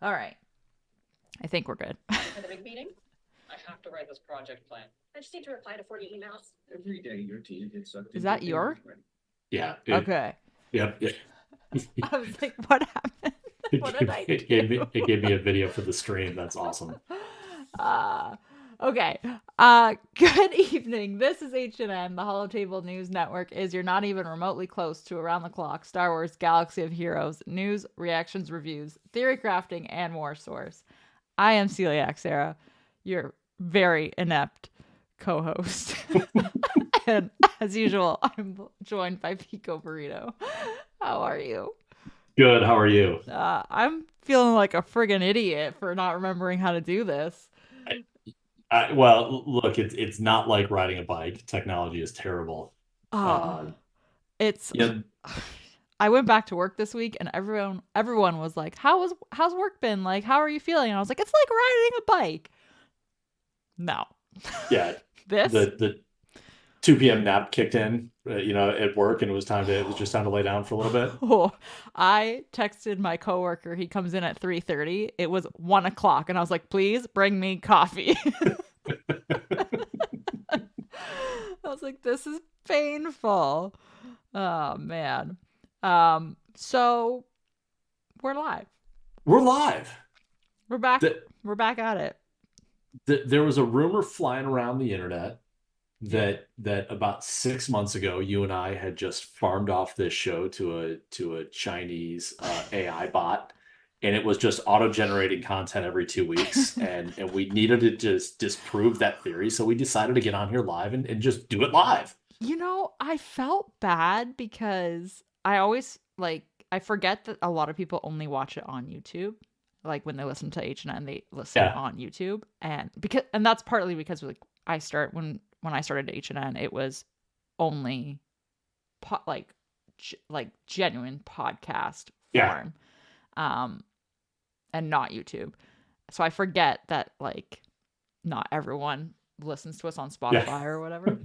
All right. I think we're good. For the big meeting? I have to write this project plan. I just need to reply to 40 emails. Every day your team gets sucked Is into that your? Yeah. Okay. Yep. I was like, what happened? What did I do? It gave me a video for the stream. That's awesome. Okay. Good evening. This is H&N. The Holotable News Network is your not even remotely close to around the clock Star Wars Galaxy of Heroes news, reactions, reviews, theory crafting, and more source. I am CeliacSarah, your very inept co-host. And as usual, I'm joined by Pico Burrito. How are you? Good. How are you? I'm feeling like a friggin' idiot for not remembering how to do this. Well, look, it's not like riding a bike. Technology is terrible. It's Yeah. I went back to work this week and everyone was like, how's work been? Like, how are you feeling? And I was like, it's like riding a bike. No. Yeah. This The 2 p.m. nap kicked in, at work, and it was just time to lay down for a little bit. Oh, I texted my coworker. He comes in at 3:30. It was 1 o'clock, and I was like, "Please bring me coffee." I was like, "This is painful." Oh man. So we're live. We're live. We're back. We're back at it. There was a rumor flying around the internet that about 6 months ago, you and I had just farmed off this show to a Chinese AI bot, and it was just auto-generating content every 2 weeks, and we needed to just disprove that theory, so we decided to get on here live and just do it live. I felt bad because I always I forget that a lot of people only watch it on YouTube. Like when they listen to H&N, they listen on YouTube, and that's partly because when I started H&N, it was only genuine podcast form, and not YouTube. So I forget that not everyone listens to us on Spotify or whatever.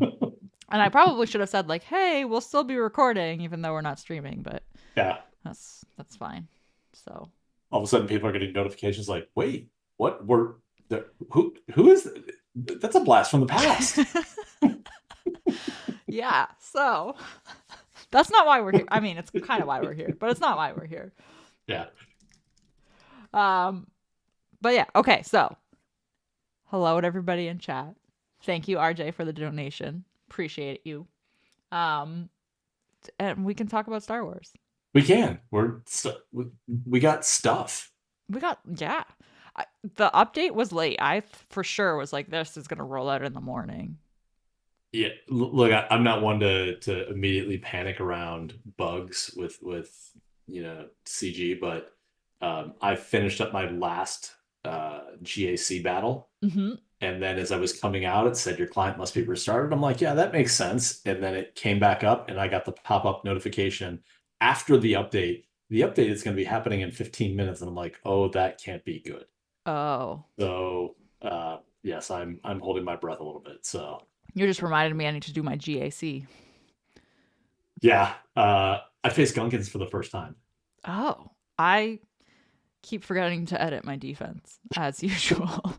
And I probably should have said hey, we'll still be recording even though we're not streaming, but that's fine. So all of a sudden people are getting notifications like, wait, what? Who is that's a blast from the past. Yeah, so that's not why we're here. I mean, it's kind of why we're here, but it's not why we're here. Yeah. But yeah, okay, so hello to everybody in chat. Thank you, RJ, for the donation. Appreciate you. And we can talk about Star Wars. We can. We got stuff. The update was late. I for sure was like, this is going to roll out in the morning. Yeah, look, I'm not one to immediately panic around bugs with CG, but I finished up my last GAC battle, and then as I was coming out, it said your client must be restarted. I'm like, yeah, that makes sense. And then it came back up, and I got the pop-up notification after the update. The update is going to be happening in 15 minutes, and I'm like, oh, that can't be good. Oh. So yes, I'm holding my breath a little bit. So. You just reminded me I need to do my GAC. Yeah. I faced Gungans for the first time. Oh. I keep forgetting to edit my defense, as usual.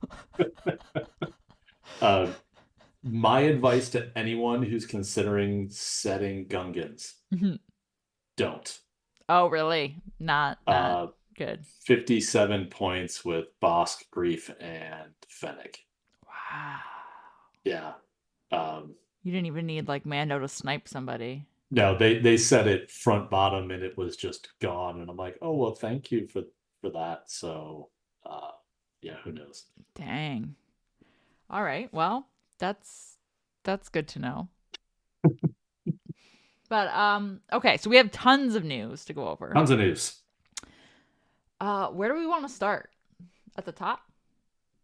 My advice to anyone who's considering setting Gungans, don't. Oh, really? Not good. 57 points with Bosk, Grief, and Fennec. Wow. Yeah. You didn't even need Mando to snipe somebody. No, they set it front bottom and it was just gone, and I'm like, oh well, thank you for that. So yeah, who knows? Dang. All right, well, that's good to know. But okay, so we have tons of news to go over. Tons of news. Where do we want to start? At the top?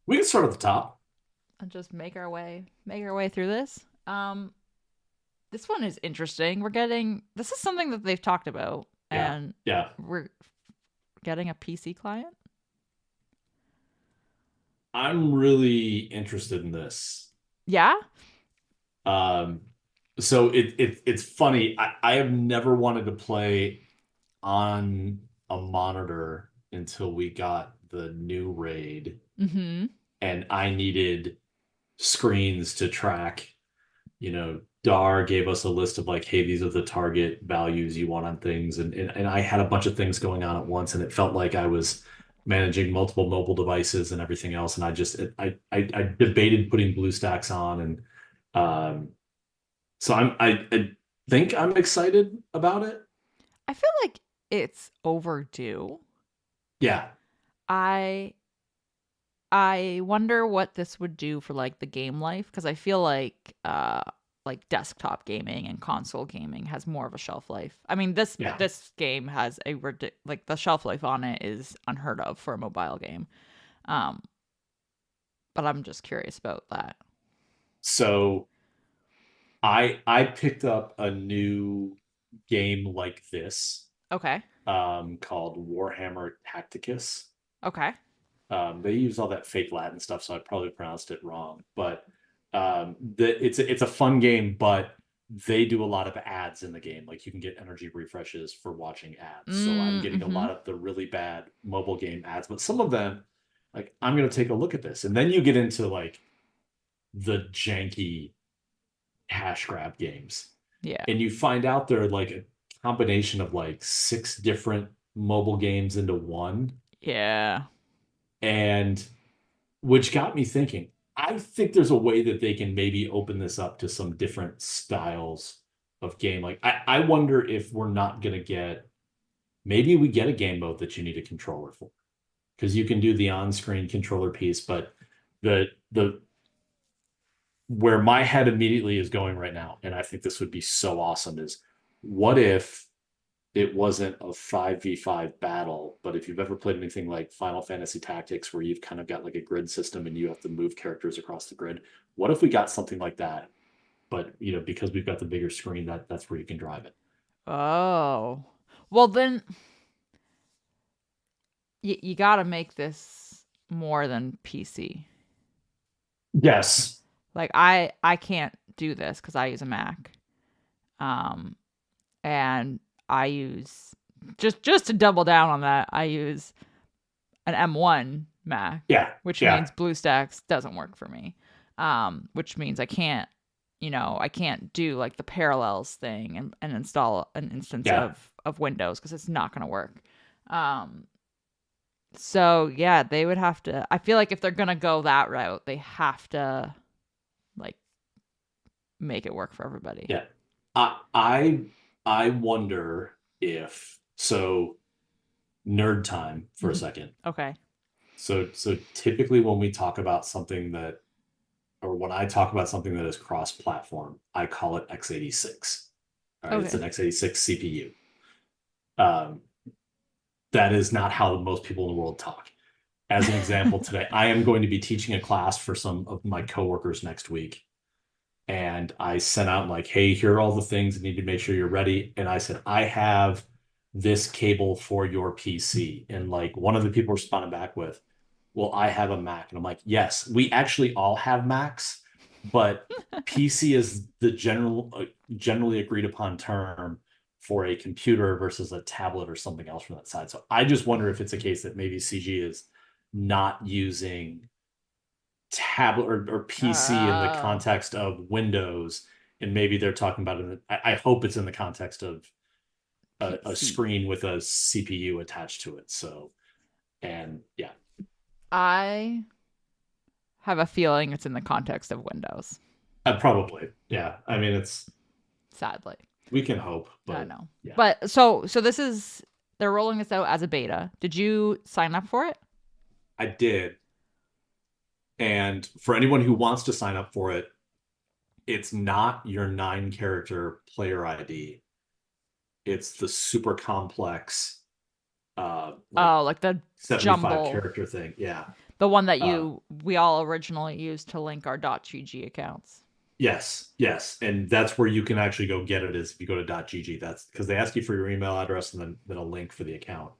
We can start at the top and just make our way through this. This one is interesting. This is something that they've talked about, and we're getting a PC client. I'm really interested in this. Yeah. So it's funny. I have never wanted to play on a monitor until we got the new raid, Mm-hmm. and I needed screens to track. Dar gave us a list of like, hey, these are the target values you want on things, and I had a bunch of things going on at once, and it felt like I was managing multiple mobile devices and everything else, and I debated putting BlueStacks on, and so I think I'm excited about it. I feel like it's overdue. Yeah, I I wonder what this would do for like the game life, because I feel like desktop gaming and console gaming has more of a shelf life. I mean, yeah. this game has like the shelf life on it is unheard of for a mobile game. Um, but I'm just curious about that. So I picked up a new game like this Okay. called Warhammer Tacticus. Okay. They use all that fake Latin stuff, so I probably pronounced it wrong. But it's a fun game, but they do a lot of ads in the game. Like you can get energy refreshes for watching ads. So I'm getting a Mm-hmm. lot of the really bad mobile game ads, but some of them, like I'm gonna take a look at this. And then you get into like the janky cash grab games. Yeah. And you find out they're like a combination of like 6 different mobile games into one. Yeah. And which got me thinking, I think there's a way that they can maybe open this up to some different styles of game. Like I wonder if we're not gonna get, maybe we get a game mode that you need a controller for. Because you can do the on-screen controller piece, but the where my head immediately is going right now, and I think this would be so awesome, is what if it wasn't a 5v5 battle, but if you've ever played anything like Final Fantasy Tactics, where you've kind of got like a grid system and you have to move characters across the grid, what if we got something like that? But because we've got the bigger screen, that's where you can drive it. Oh. Well, then you got to make this more than PC. Yes. Like I can't do this because I use a Mac. Um, and I use just to double down on that, I use an M1 Mac, Yeah. which Yeah. means BlueStacks doesn't work for me. Which means I can't do like the parallels thing and install an instance Yeah. of Windows because it's not gonna work. So yeah, they would have to, I feel like if they're gonna go that route, they have to like make it work for everybody. Yeah. I wonder if, so nerd time for a second. Okay. So typically when we talk about something that, or when I talk about something that is cross-platform, I call it x86. All right, it's Okay. an x86 CPU. That is not how most people in the world talk. As an example, today I am going to be teaching a class for some of my coworkers next week, and I sent out like, hey, here are all the things I need to make sure you're ready. And I said, I have this cable for your PC. And like one of the people responded back with, well, I have a Mac. And I'm like, yes, we actually all have Macs, but PC is the generally agreed upon term for a computer versus a tablet or something else from that side. So I just wonder if it's a case that maybe CG is not using tablet or PC in the Oh. context of Windows, and maybe they're talking about it. I hope it's in the context of a PC. screen with a CPU attached to it. So, and yeah, I have a feeling it's in the context of Windows, probably. Yeah. I mean, sadly. we can hope, I but know. yeah, But so this is, they're rolling this out as a beta. Did you sign up for it? I did. And for anyone who wants to sign up for it, it's not your 9 character player ID. It's the super complex, like Oh, like the 75 jumble, character thing. Yeah. the one that Uh, we all originally used to link our .gg accounts. yes, yes. And that's where you can actually go get it, is if you go to .gg. That's because they ask you for your email address and then a link for the account.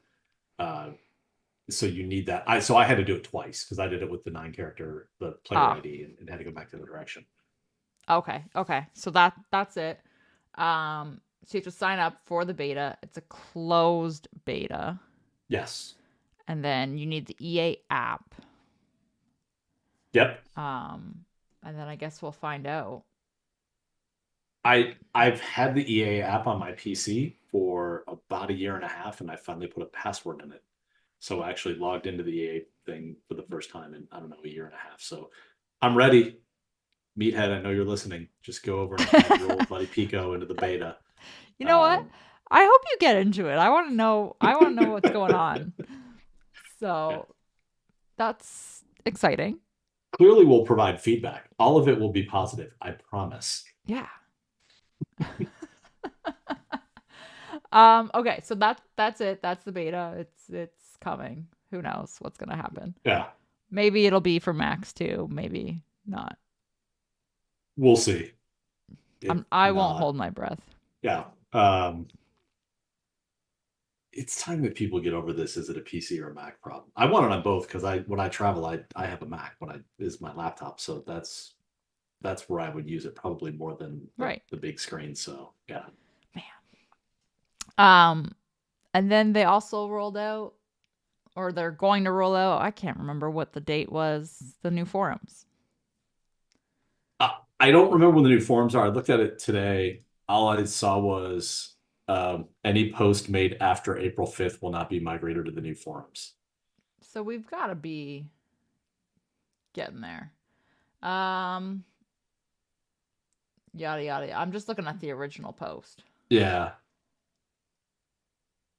So you need that. So I had to do it twice because I did it with the 9 character, the player Ah, ID, and had to go back to the direction. okay. So that's it. So you have to sign up for the beta. It's a closed beta. Yes. And then you need the EA app. Yep. And then I guess we'll find out. I've had the EA app on my PC for about a year and a half, and I finally put a password in it. So I actually logged into the EA thing for the first time in, I don't know, a year and a half. So I'm ready. Meathead, I know you're listening. Just go over and add your old buddy Pico into the beta. You know what? I hope you get into it. I want to know what's going on. So that's exciting. Clearly we'll provide feedback. All of it will be positive. I promise. Yeah. Okay, so that's it. That's the beta. It's coming. Who knows what's gonna happen? Yeah. Maybe it'll be for Max too. Maybe not. We'll see. I won't hold my breath. Yeah. It's time that people get over this. Is it a PC or a Mac problem? I want it on both because when I travel, I have a Mac is my laptop. So that's where I would use it probably more than the big screen. So yeah. Man. And then they also rolled out, or they're going to roll out, I can't remember what the date was, the new forums. I don't remember when the new forums are. I looked at it today. All I saw was any post made after April 5th will not be migrated to the new forums. So we've got to be getting there. Yada, yada. I'm just looking at the original post. Yeah.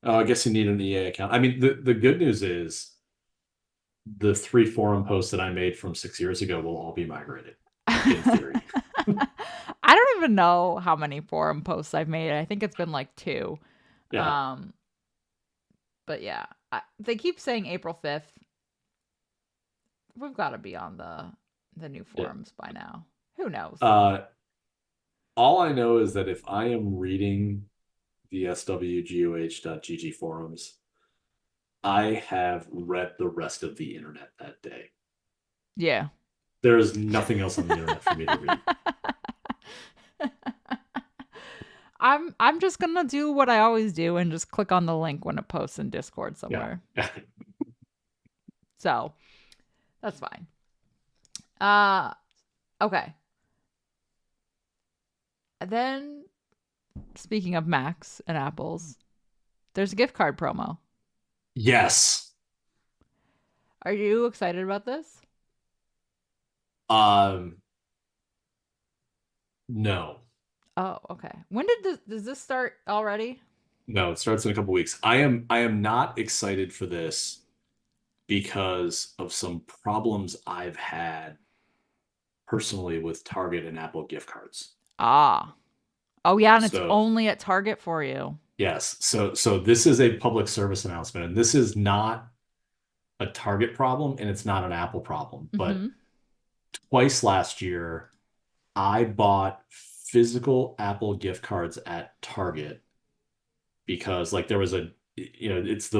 Oh, I guess you need an EA account. I mean, the good news is the 3 forum posts that I made from 6 years ago will all be migrated, in theory. I don't even know how many forum posts I've made. I think it's been like 2. Yeah. But yeah, they keep saying April 5th. We've got to be on the new forums by now. Who knows? All I know is that if I am reading the SWGOH.gg forums, I have read the rest of the internet that day. Yeah. There's nothing else on the internet for me to read. I'm just gonna do what I always do and just click on the link when it posts in Discord somewhere. Yeah. So that's fine. Okay. And then, speaking of Macs and Apples, there's a gift card promo. Yes. Are you excited about this? No. Oh, okay. When does this start already? No, it starts in a couple weeks. I am not excited for this because of some problems I've had personally with Target and Apple gift cards. Oh yeah, and it's only at Target for you. Yes. So this is a public service announcement, and this is not a Target problem and it's not an Apple problem. But twice last year, I bought physical Apple gift cards at Target because like there was it's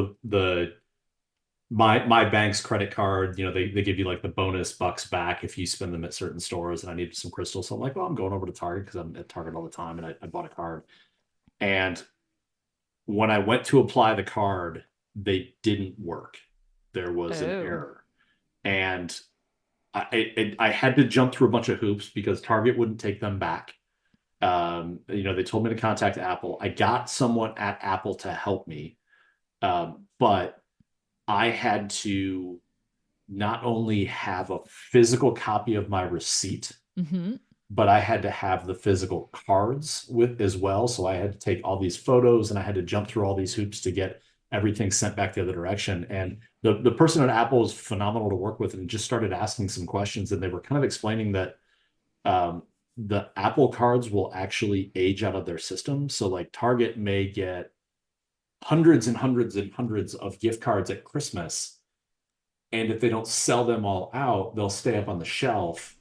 my bank's credit card, they give you like the bonus bucks back if you spend them at certain stores, and I needed some crystals. So I'm like, well, I'm going over to Target because I'm at Target all the time, and I bought a card. And when I went to apply the card, they didn't work. There was an error. And I had to jump through a bunch of hoops because Target wouldn't take them back. They told me to contact Apple. I got someone at Apple to help me. But I had to not only have a physical copy of my receipt, but I had to have the physical cards with as well. So I had to take all these photos and I had to jump through all these hoops to get everything sent back the other direction. And the person at Apple is phenomenal to work with and just started asking some questions. And they were kind of explaining that the Apple cards will actually age out of their system. So like Target may get hundreds and hundreds and hundreds of gift cards at Christmas. And if they don't sell them all out, they'll stay up on the shelf.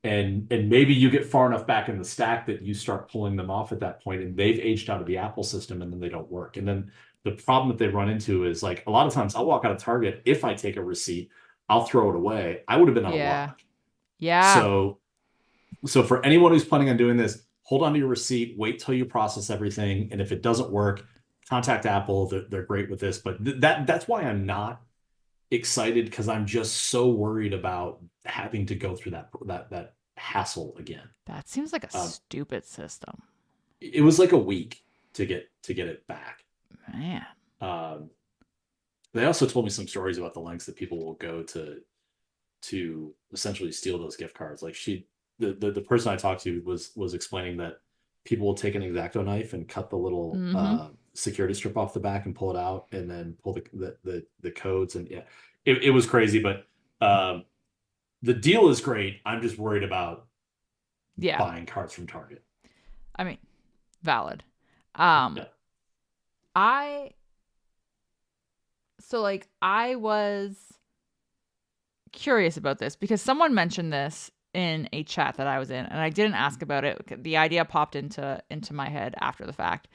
And maybe you get far enough back in the stack that you start pulling them off at that point, and they've aged out of the Apple system, and then they don't work. And then the problem that they run into is like a lot of times I'll walk out of Target. If I take a receipt, I'll throw it away. I would have been out of luck. Yeah. So for anyone who's planning on doing this, hold on to your receipt, wait till you process everything. And if it doesn't work, contact Apple. They're great with this, but that's why I'm not excited, because I'm just so worried about having to go through that hassle again. That seems like a Um, stupid system. it was like a week to get it back. Man. Um, they also told me some stories about the lengths that people will go to essentially steal those gift cards. Like the person I talked to was explaining that people will take an X-Acto knife and cut the little security strip off the back and pull it out, and then pull the codes. And yeah, it was crazy, but the deal is great. I'm just worried about buying cards from Target. I mean, valid. Yeah. I was curious about this because someone mentioned this in a chat that I was in, and I didn't ask about it. The idea popped into my head after the fact.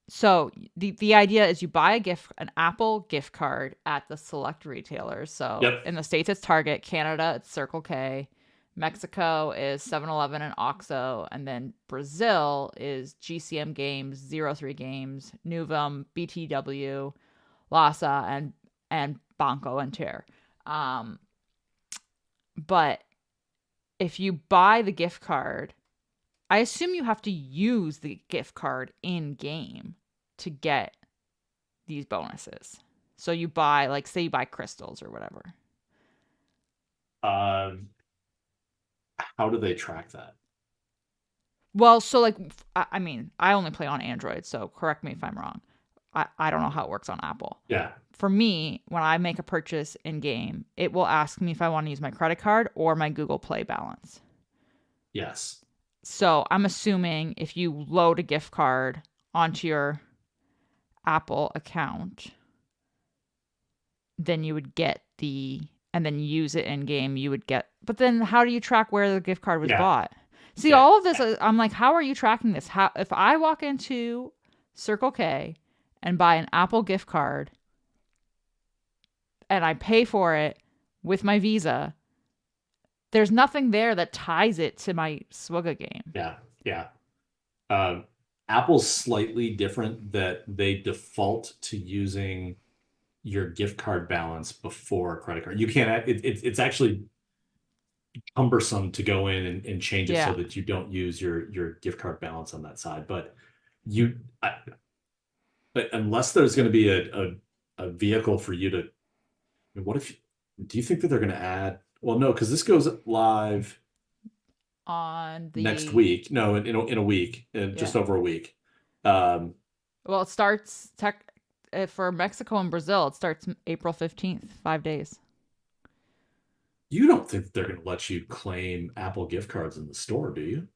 So the idea is you buy an Apple gift card at the select retailers. So in the States, it's Target. Canada, it's Circle K. Mexico is 7-Eleven and OXXO. And then Brazil is GCM Games, 03 Games, Nuvum, BTW, Lasa, and Banco Inter. But if you buy the gift card, I assume you have to use the gift card in game to get these bonuses. So you buy, like, say you buy crystals or whatever. How do they track that? Well, so like, I mean, I only play on Android, so correct me if I'm wrong. I don't know how it works on Apple. Yeah. For me, when I make a purchase in game, it will ask me if I want to use my credit card or my Google Play balance. Yes. So I'm assuming if you load a gift card onto your Apple account, then you would get and then use it in game, you would get, but then how do you track where the gift card was bought? See, all of this, I'm like, how are you tracking this? How, if I walk into Circle K and buy an Apple gift card and I pay for it with my Visa, there's nothing there that ties it to my SWGOH game. Yeah. Apple's slightly different, that they default to using your gift card balance before a credit card. You can't, it's actually cumbersome to go in and change it so that you don't use your gift card balance on that side. But but unless there's going to be a vehicle for you to, I mean, do you think that they're going to add? Well, no, because this goes live on the next week. No, in a week, just over a week. Well, it starts for Mexico and Brazil. It starts April 15th, 5 days. You don't think they're going to let you claim Apple gift cards in the store, do you?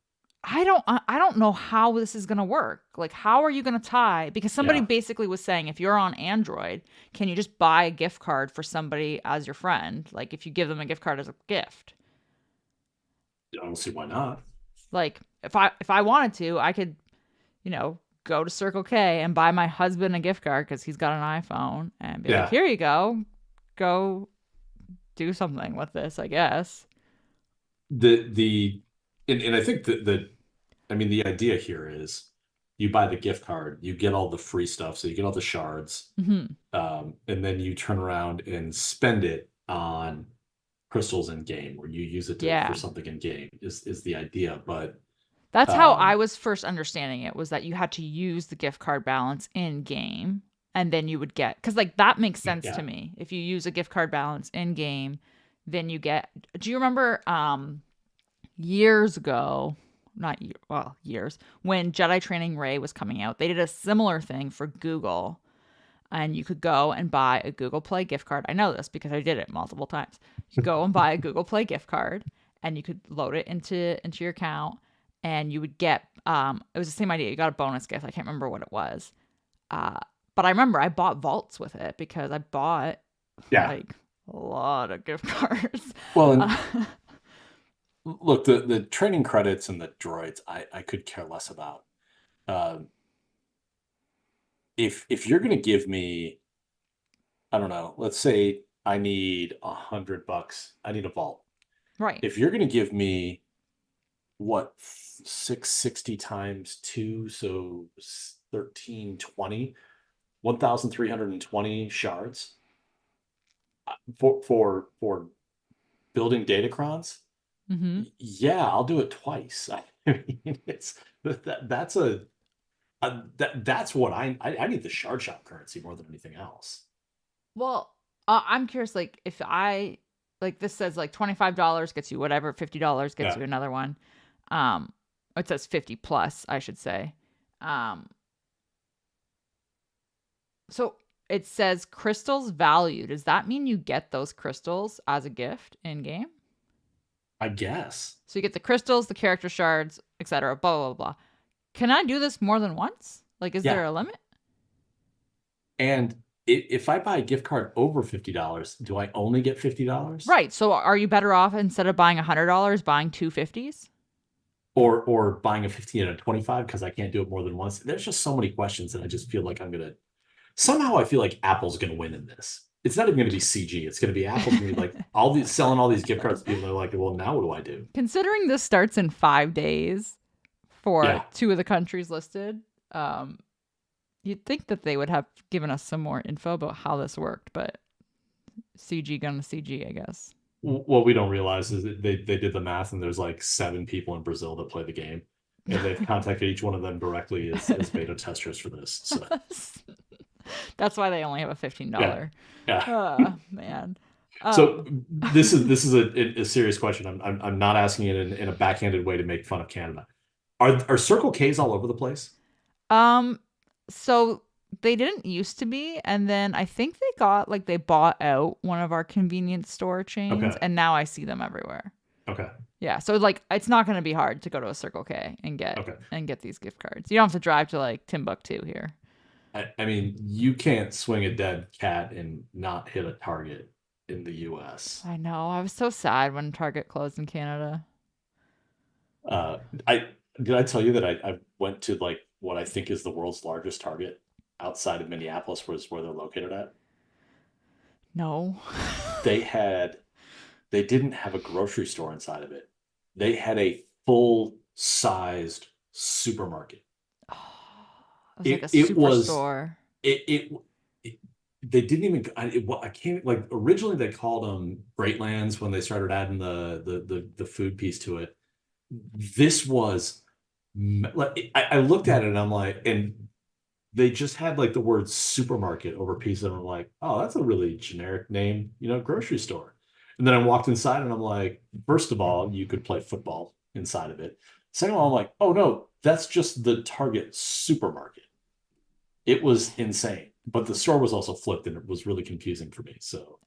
I don't know how this is going to work. Like, how are you going to tie? Because somebody basically was saying, if you're on Android, can you just buy a gift card for somebody as your friend? Like, if you give them a gift card as a gift. I don't see why not. Like, if I wanted to, I could, go to Circle K and buy my husband a gift card because he's got an iPhone and be like, here you go. Go do something with this, I guess. And I think the idea here is you buy the gift card, you get all the free stuff, so you get all the shards, and then you turn around and spend it on crystals in game, or you use it for something in game is the idea. But that's how I was first understanding it, was that you had to use the gift card balance in game, and then you would get, because like that makes sense to me. If you use a gift card balance in game, then you get. Do you remember years ago? Years, when Jedi Training Ray was coming out, they did a similar thing for Google, and you could go and buy a Google Play gift card. I know this because I did it multiple times. You could go and buy a Google Play gift card, and you could load it into your account, and you would get it was the same idea. You got a bonus gift. I can't remember what it was, but I remember I bought vaults with it because I bought like a lot of gift cards. Well, look, the training credits and the droids, I could care less about. If you're going to give me, I don't know, let's say I need $100, I need a vault. Right. If you're going to give me 660 times 2, so 1320, 1,320 shards for building datacrons. Mm-hmm. Yeah, I'll do it twice. I mean, that's what I need the shard shop currency more than anything else. Well, I'm curious, like, if I, like, this says, like, $25 gets you whatever, $50 gets you another one. It says 50 plus, I should say. So it says crystals value. Does that mean you get those crystals as a gift in game? I guess. So you get the crystals, the character shards, etc. Blah, blah, blah. Can I do this more than once? Like, is there a limit? And if I buy a gift card over $50, do I only get $50? Right. So are you better off, instead of buying $100, buying two 50s? Or buying a 15 and a 25 because I can't do it more than once? There's just so many questions, and I just feel like somehow I feel like Apple's gonna win in this. It's not even gonna be CG. It's gonna be Apple's gonna be like selling all these gift cards to people. They're like, well, now what do I do? Considering this starts in 5 days for 2 of the countries listed, you'd think that they would have given us some more info about how this worked, but CG gonna CG, I guess. What we don't realize is that they did the math, and there's like 7 people in Brazil that play the game, and they've contacted each one of them directly as beta testers for this. So. That's why they only have a $15. Yeah. Oh, man. So this is a serious question. I'm not asking it in a backhanded way to make fun of Canada. Are Circle K's all over the place? So they didn't used to be, and then I think they bought out one of our convenience store chains, and now I see them everywhere. Okay. Yeah, so like it's not going to be hard to go to a Circle K and get these gift cards. You don't have to drive to like Timbuktu here. I mean, you can't swing a dead cat and not hit a Target in the U.S. I know. I was so sad when Target closed in Canada. Did I tell you that I went to like what I think is the world's largest Target outside of Minneapolis, where they're located at? No. They didn't have a grocery store inside of it. They had a full-sized supermarket. It was like a superstore. They didn't even. I can't, like, originally they called them Greatlands when they started adding the food piece to it. This was like, I looked at it and I'm like, and they just had like the word supermarket over a piece, and I'm like, oh, that's a really generic name, grocery store. And then I walked inside and I'm like, first of all, you could play football inside of it. Second of all, I'm like, oh no, that's just the Target supermarket. It was insane, but the store was also flipped, and it was really confusing for me. So,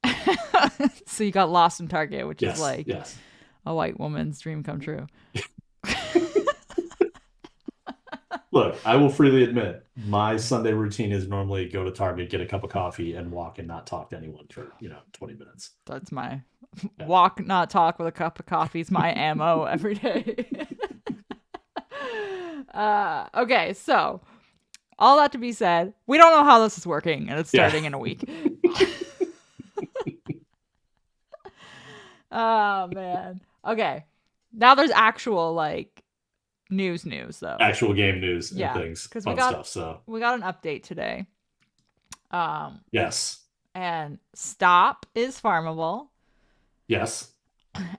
so you got lost in Target, which is like yes. a white woman's dream come true. Look, I will freely admit, my Sunday routine is normally go to Target, get a cup of coffee, and walk and not talk to anyone for 20 minutes. That's my walk, not talk with a cup of coffee is my ammo every day. Okay, so all that to be said, we don't know how this is working, and it's starting in a week. Oh man. Okay. Now there's actual like news though. Actual game news and things. Fun stuff. So we got an update today. Yes. And Stop is farmable. Yes.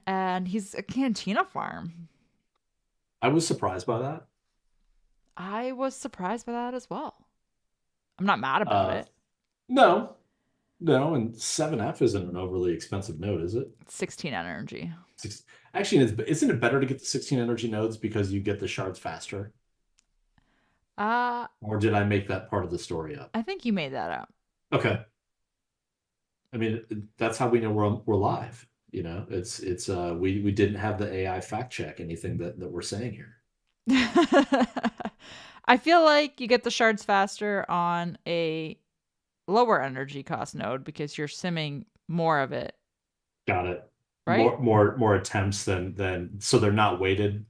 And he's a Cantina farm. I was surprised by that. I was surprised by that as well. I'm not mad about it. No, and 7F isn't an overly expensive node, is it? 16 energy. Actually, isn't it better to get the 16 energy nodes because you get the shards faster? Or did I make that part of the story up? I think you made that up. Okay. I mean, that's how we know we're live. It's we didn't have the AI fact check anything that we're saying here. I feel like you get the shards faster on a lower energy cost node because you're simming more of it. Got it. Right? More attempts than so they're not weighted?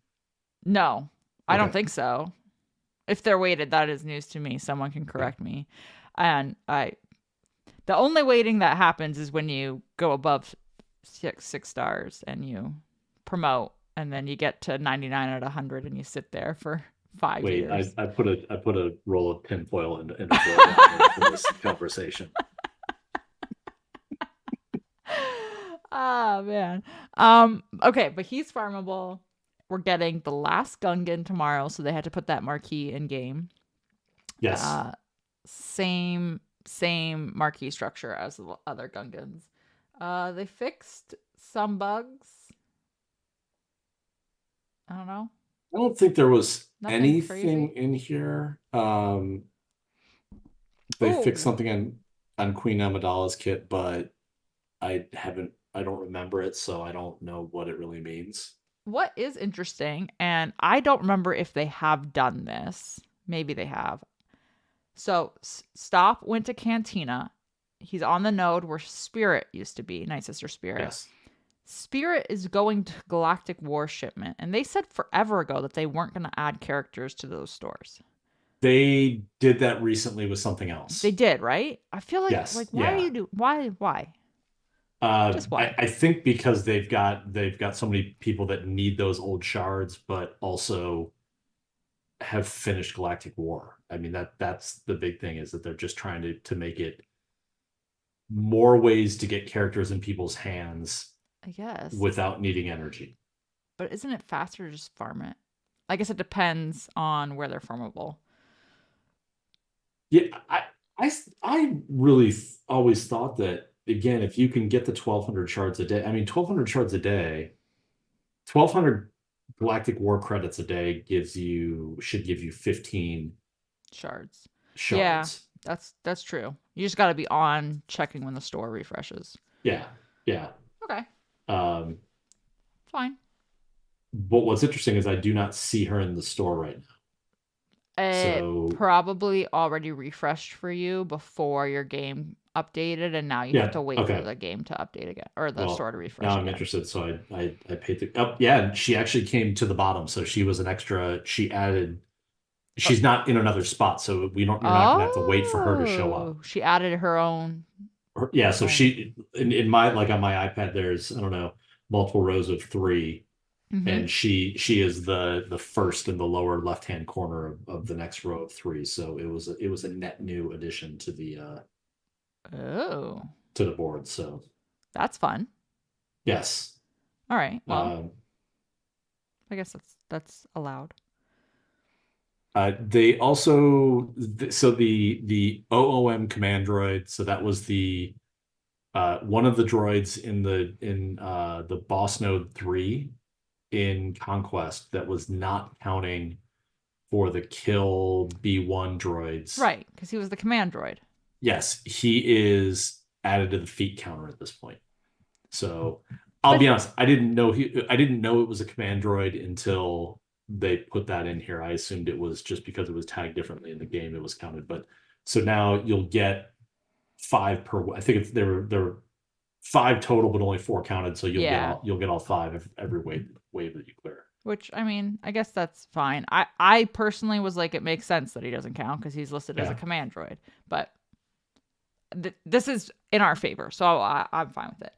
No, I don't think so. If they're weighted, that is news to me. Someone can correct me. And the only weighting that happens is when you go above six stars and you promote, and then you get to 99 out of 100 and you sit there for 5 Wait, years. I put a roll of tinfoil in a drawer for this conversation. Ah, man. Okay, but he's farmable. We're getting the last Gungan tomorrow, so they had to put that marquee in game. Yes. Same marquee structure as the other Gungans. They fixed some bugs. I don't know. I don't think there was Nothing anything crazy. in here. They fixed Ooh. something on Queen Amidala's kit, but I don't remember it, so I don't know what it really means. What is interesting, and I don't remember if they have done this. Maybe they have. So Stop went to Cantina. He's on the node where Spirit used to be, Night Sister Spirit. Yes. Spirit is going to Galactic War Shipment, and they said forever ago that they weren't going to add characters to those stores. They did that recently with something else. They did, right? I feel like Yes. why Yeah. are you do why? Just why? I think because they've got so many people that need those old shards, but also have finished Galactic War. I mean that's the big thing, is that they're just trying to make it more ways to get characters in people's hands I guess. without needing energy. But isn't it faster to just farm it? I guess it depends on where they're farmable. Yeah, I really always thought that, again, if you can get the 1,200 shards a day, I mean 1,200 shards a day, 1,200 Galactic War credits a day should give you 15 Shards. shards. Yeah, that's true. You just got to be on checking when the store refreshes. Yeah. Okay, Um, fine. but what's interesting is I do not see her in the store right now. It So probably already refreshed for you before your game updated, and now you have to wait for the game to update again, or the store to refresh. Now I'm interested, so I paid the yeah, she actually came to the bottom, so she was an extra. She added. She's not in another spot, so you're not gonna have to wait for her to show up. She added her own. Yeah, so she in my, like, on my iPad, there's, I don't know, multiple rows of 3. And she is the first in the lower left hand corner of the next row of 3. So it was a net new addition to the to the board. So that's fun. Yes. All right. Well, I guess that's allowed. They also, so the OOM command droid. So that was the one of the droids in the boss node 3 in Conquest that was not counting for the kill B1 droids. Right, because he was the command droid. Yes, he is added to the feat counter at this point. So I'll be honest, I didn't know it was a command droid until they put that in here. I assumed it was just because it was tagged differently in the game, it was counted. But so now you'll get 5 per. I think there were 5 total, but only 4 counted. So you'll get all 5 every wave that you clear. Which, I mean, I guess that's fine. I personally was like, it makes sense that he doesn't count because he's listed as a command droid. But this is in our favor, so I'm fine with it.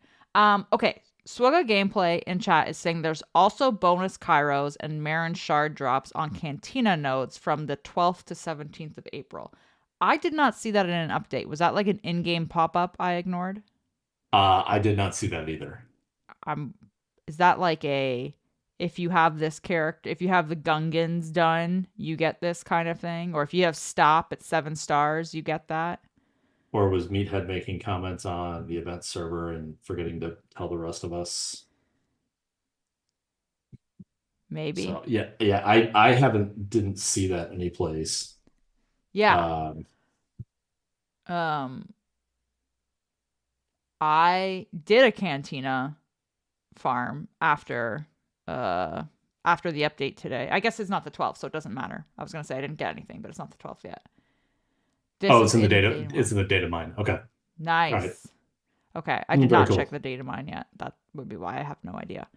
Okay, SWGOH gameplay in chat is saying there's also bonus Kairos and Marin shard drops on Cantina nodes from the 12th to 17th of April. I did not see that in an update. Was that like an in-game pop-up I ignored? I did not see that either. Is that like if you have this character, if you have the Gungans done, you get this kind of thing? Or if you have Stop at 7 stars, you get that? Or was Meathead making comments on the event server and forgetting to tell the rest of us? Maybe. So, yeah. I didn't see that anyplace. Yeah. I did a Cantina farm after the update today. I guess it's not the 12th, so it doesn't matter. I was gonna say I didn't get anything, but it's not the 12th yet. It's in the data. It's in the data mine. Okay. Nice. Right. Okay, I did not check the data mine yet. That would be why I have no idea.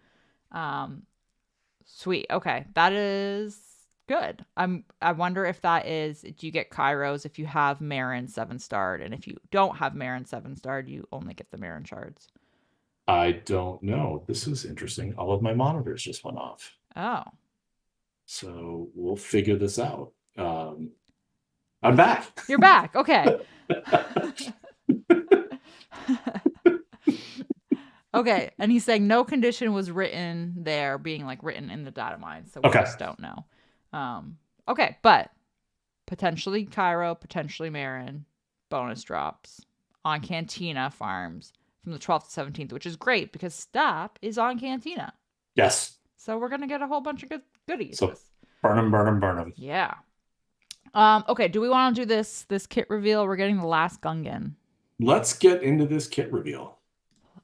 Sweet. Okay, that is good. I wonder if that is, do you get Kairos if you have Marin 7-starred, and if you don't have Marin 7-starred, you only get the Marin shards? I don't know. This is interesting. All of my monitors just went off. Oh. So we'll figure this out. I'm back. You're back. Okay. Okay, and he's saying no condition was written there, being like written in the data mine, so we Okay. just don't know. Okay, but potentially Cairo, potentially Marin, bonus drops on Cantina farms from the 12th to 17th, which is great because Stop is on Cantina. Yes. So we're gonna get a whole bunch of good goodies. So burn them, burn them, burn them. Yeah. Okay, do we want to do this kit reveal? We're getting the last Gungan. Let's get into this kit reveal.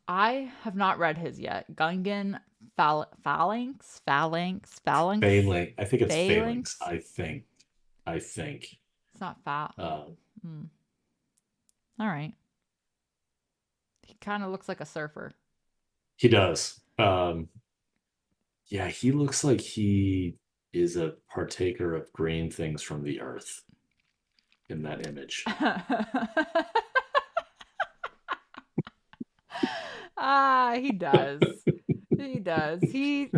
I have not read his yet. Gungan Phallanx. Phalanx. I think it's Phalanx. I think. It's not All right. He kind of looks like a surfer. He does. Yeah, he looks like he is a partaker of green things from the earth in that image. He does. He does. He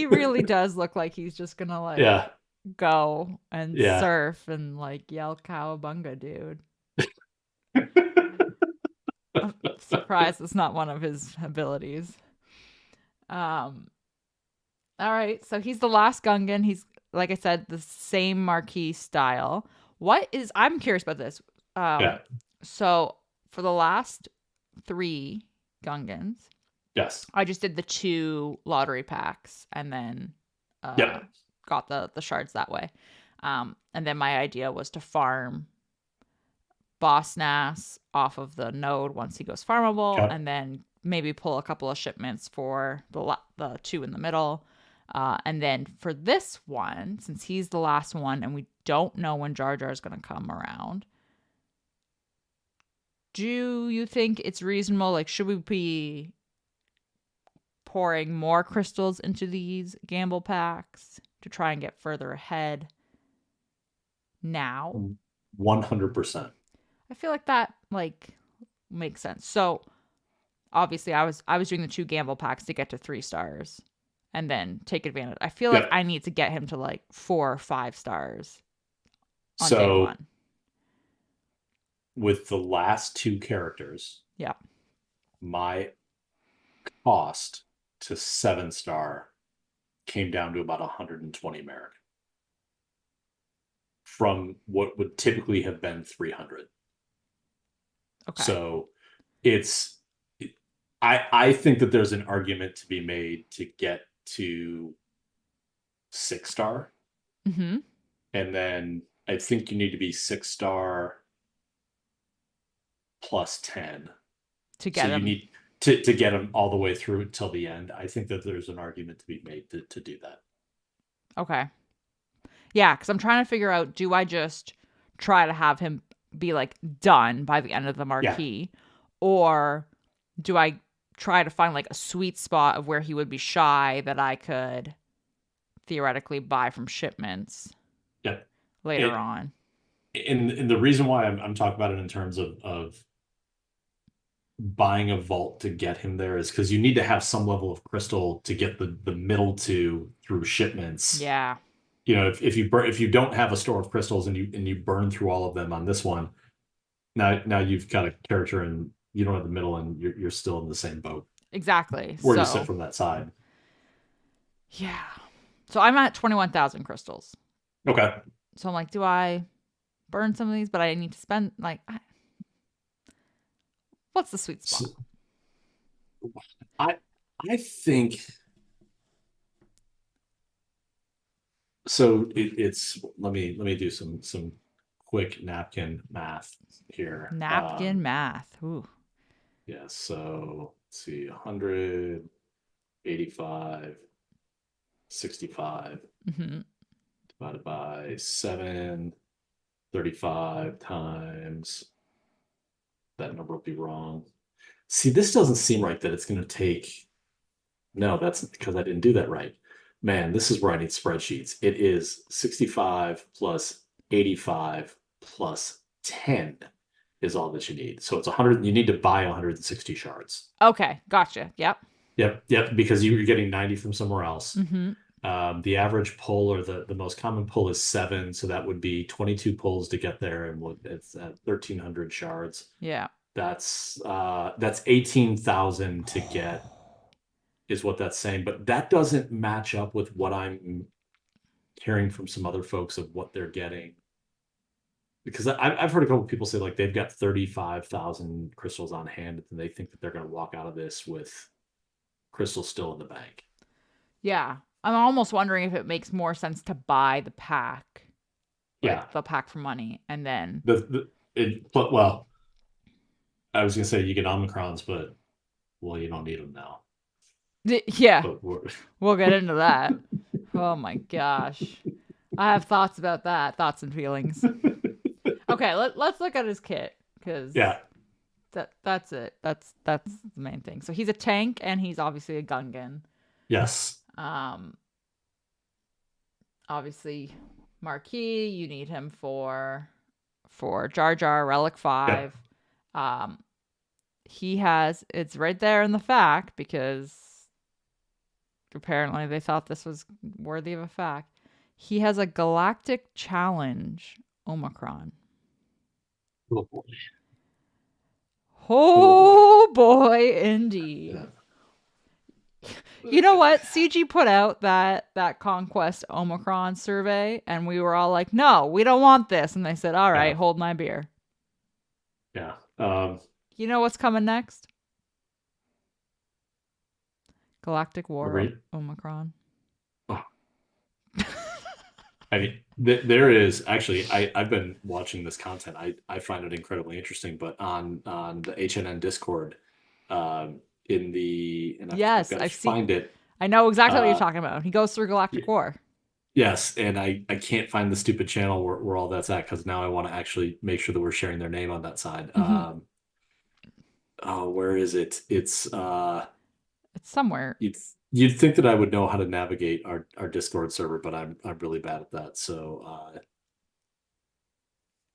really does look like he's just gonna like go and surf and like yell cowabunga, dude. I'm surprised it's not one of his abilities. All right, so he's the last Gungan. He's, like I said, the same marquee style. I'm curious about this. So for the last 3 Gungans, yes, I just did the 2 lottery packs and then got the shards that way. And then my idea was to farm Boss Nass off of the node once he goes farmable, and then maybe pull a couple of shipments for the 2 in the middle. And then for this one, since he's the last one and we don't know when Jar Jar is going to come around, do you think it's reasonable? Like, should we be pouring more crystals into these gamble packs to try and get further ahead now? 100%. I feel like that makes sense. So obviously I was doing the 2 gamble packs to get to 3 stars and then take advantage. I feel like I need to get him to like 4 or 5 stars on day 1. With the last 2 characters, my cost to 7-star came down to about 120 American from what would typically have been 300. Okay. So I think that there's an argument to be made to get to 6-star. Mm-hmm. And then I think you need to be 6-star plus 10 to get him. You need to get him all the way through till the end. I think that there's an argument to be made to do that. Okay. Yeah, because I'm trying to figure out, do I just try to have him be like done by the end of the marquee, or do I try to find like a sweet spot of where he would be shy that I could theoretically buy from shipments later on? And the reason why I'm talking about it in terms of buying a vault to get him there is because you need to have some level of crystal to get the middle 2 through shipments. Yeah. You know, if you don't have a store of crystals and you burn through all of them on this one, now you've got a character and you don't have the middle and you're still in the same boat. Exactly. Where you sit from that side. Yeah. So I'm at 21,000 crystals. Okay. So I'm like, do I burn some of these? But I need to spend what's the sweet spot? I think so. It's let me do some quick napkin math here. Napkin math. Ooh. Yeah. So let's see, 185, 65 divided by 7, 35 times. That number will be wrong. See, this doesn't seem right that it's going to take. No, that's because I didn't do that right. Man, this is where I need spreadsheets. It is 65 plus 85 plus 10 is all that you need. So it's 100. You need to buy 160 shards. Okay, gotcha. Yep. Because you're getting 90 from somewhere else. The average pull, or the most common pull, is 7, so that would be 22 pulls to get there, and it's at 1,300 shards. Yeah. That's 18,000 to get, is what that's saying. But that doesn't match up with what I'm hearing from some other folks of what they're getting. Because I've heard a couple people say like they've got 35,000 crystals on hand, and they think that they're going to walk out of this with crystals still in the bank. Yeah. I'm almost wondering if it makes more sense to buy the pack. Like the pack for money, and then well, I was gonna say you get Omicrons, but you don't need them now. Yeah, we'll get into that. Oh my gosh, I have thoughts about that, thoughts and feelings. Okay, let's look at his kit, because that's it. That's the main thing. So he's a tank, and he's obviously a Gungan. Yes. Obviously, Marquis, you need him for Jar Jar Relic 5. Yep. He has, it's right there in the fact, because apparently they thought this was worthy of a fact. He has a Galactic Challenge Omicron. Oh boy. Oh boy, indeed. Yeah. You know what? CG put out that Conquest Omicron survey, and we were all like, no, we don't want this. And they said, all right, hold my beer. Yeah. You know what's coming next? Galactic War Omicron. Oh. I mean, there is actually, I've been watching this content. I find it incredibly interesting, but on the HNN Discord, in the, and yes, I've find it. I know exactly what you're talking about. He goes through Galactic War. Yes, and I can't find the stupid channel where all that's at, because now I want to actually make sure that we're sharing their name on that side. Mm-hmm. Where is it? It's somewhere. You'd think that I would know how to navigate our Discord server, but I'm really bad at that. So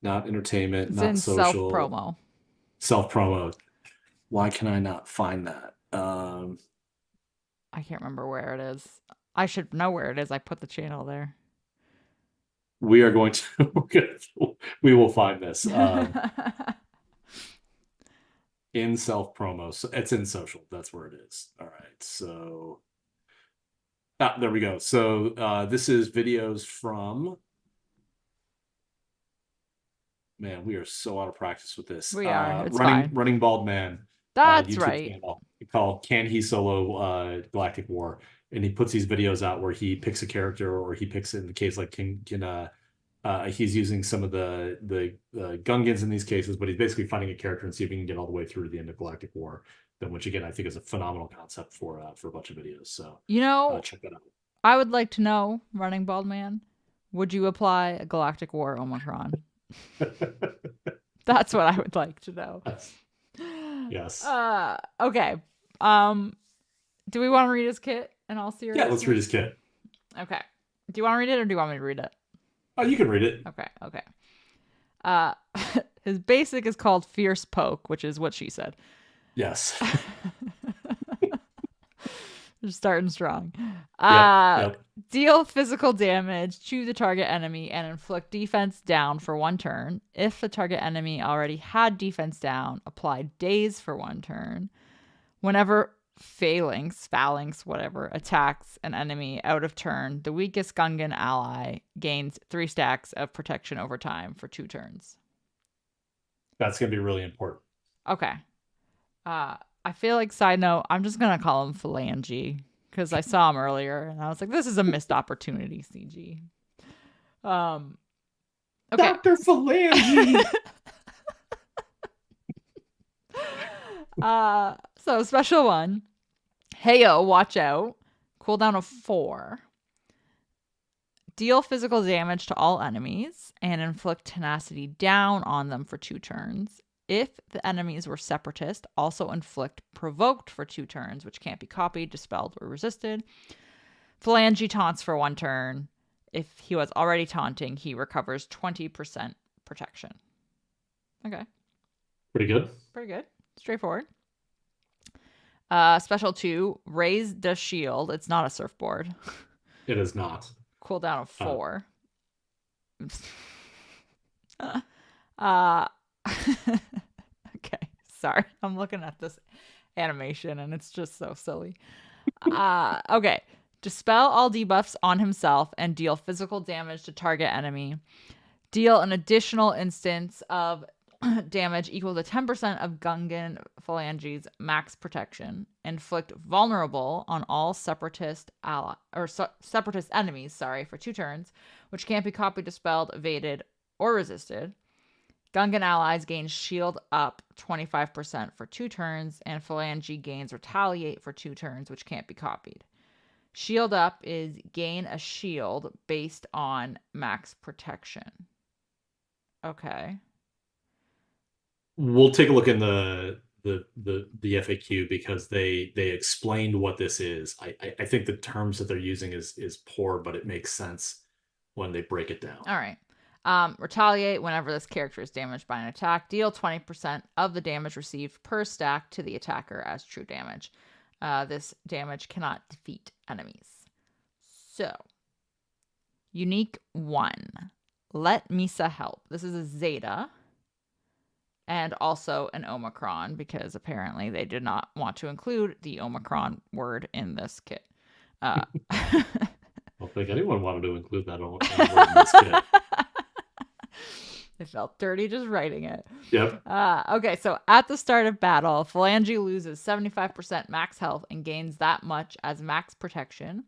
not entertainment, it's not in social. Self promo. Why can I not find that? I can't remember where it is. I should know where it is. I put the channel there. We are going to. We will find this. In self promo. So it's in social. That's where it is. All right. So there we go. So this is videos from. Man, we are so out of practice with this. We are. It's running Bald Man. That's YouTube right. Channel called "Can He Solo Galactic War?" And he puts these videos out where he picks a character, or he picks, in the case like he's using some of the Gungans in these cases, but he's basically finding a character and see if he can get all the way through to the end of Galactic War. Which again I think is a phenomenal concept for a bunch of videos. So check that out. I would like to know, Running Bald Man, would you apply a Galactic War Omicron? That's what I would like to know. Yes. Okay. Do we want to read his kit in all seriousness? Yeah, let's read his kit. Okay. Do you want to read it, or do you want me to read it? Oh, you can read it. Okay. His basic is called Fierce Poke, which is what she said. Yes. We're starting strong. Yep. Deal physical damage to the target enemy and inflict defense down for 1 turn. If the target enemy already had defense down, apply daze for 1 turn. Whenever Phallanx, whatever, attacks an enemy out of turn, the weakest Gungan ally gains 3 stacks of protection over time for 2 turns. That's going to be really important. Okay. I feel like, side note, I'm just going to call him Phalangy, because I saw him earlier and I was like, this is a missed opportunity, CG. Okay. Dr. Phalangy. So special 1. Heyo, watch out. Cooldown of 4. Deal physical damage to all enemies and inflict tenacity down on them for 2 turns. If the enemies were separatist, also inflict provoked for 2 turns, which can't be copied, dispelled, or resisted. Phalangy taunts for 1 turn. If he was already taunting, he recovers 20% protection. Okay. Pretty good. Straightforward. Special 2, raise the shield. It's not a surfboard. It is not. Cooldown of 4. Uh, okay, sorry. I'm looking at this animation and it's just so silly. Okay. Dispel all debuffs on himself and deal physical damage to target enemy. Deal an additional instance of damage equal to 10% of Gungan Phalange's max protection. Inflict vulnerable on all separatist separatist enemies, for 2 turns, which can't be copied, dispelled, evaded, or resisted. Gungan allies gain shield up 25% for 2 turns, and Phalange gains retaliate for 2 turns, which can't be copied. Shield up is gain a shield based on max protection. Okay. We'll take a look in the FAQ because they explained what this is. I think the terms that they're using is poor, but it makes sense when they break it down. All right. Retaliate whenever this character is damaged by an attack. Deal 20% of the damage received per stack to the attacker as true damage. This damage cannot defeat enemies. So, unique 1. Let Misa help. This is a Zeta and also an Omicron because apparently they did not want to include the Omicron word in this kit. I don't think anyone wanted to include that word in this kit. It felt dirty just writing it. Yep. Okay, so at the start of battle, Phalange loses 75% max health and gains that much as max protection.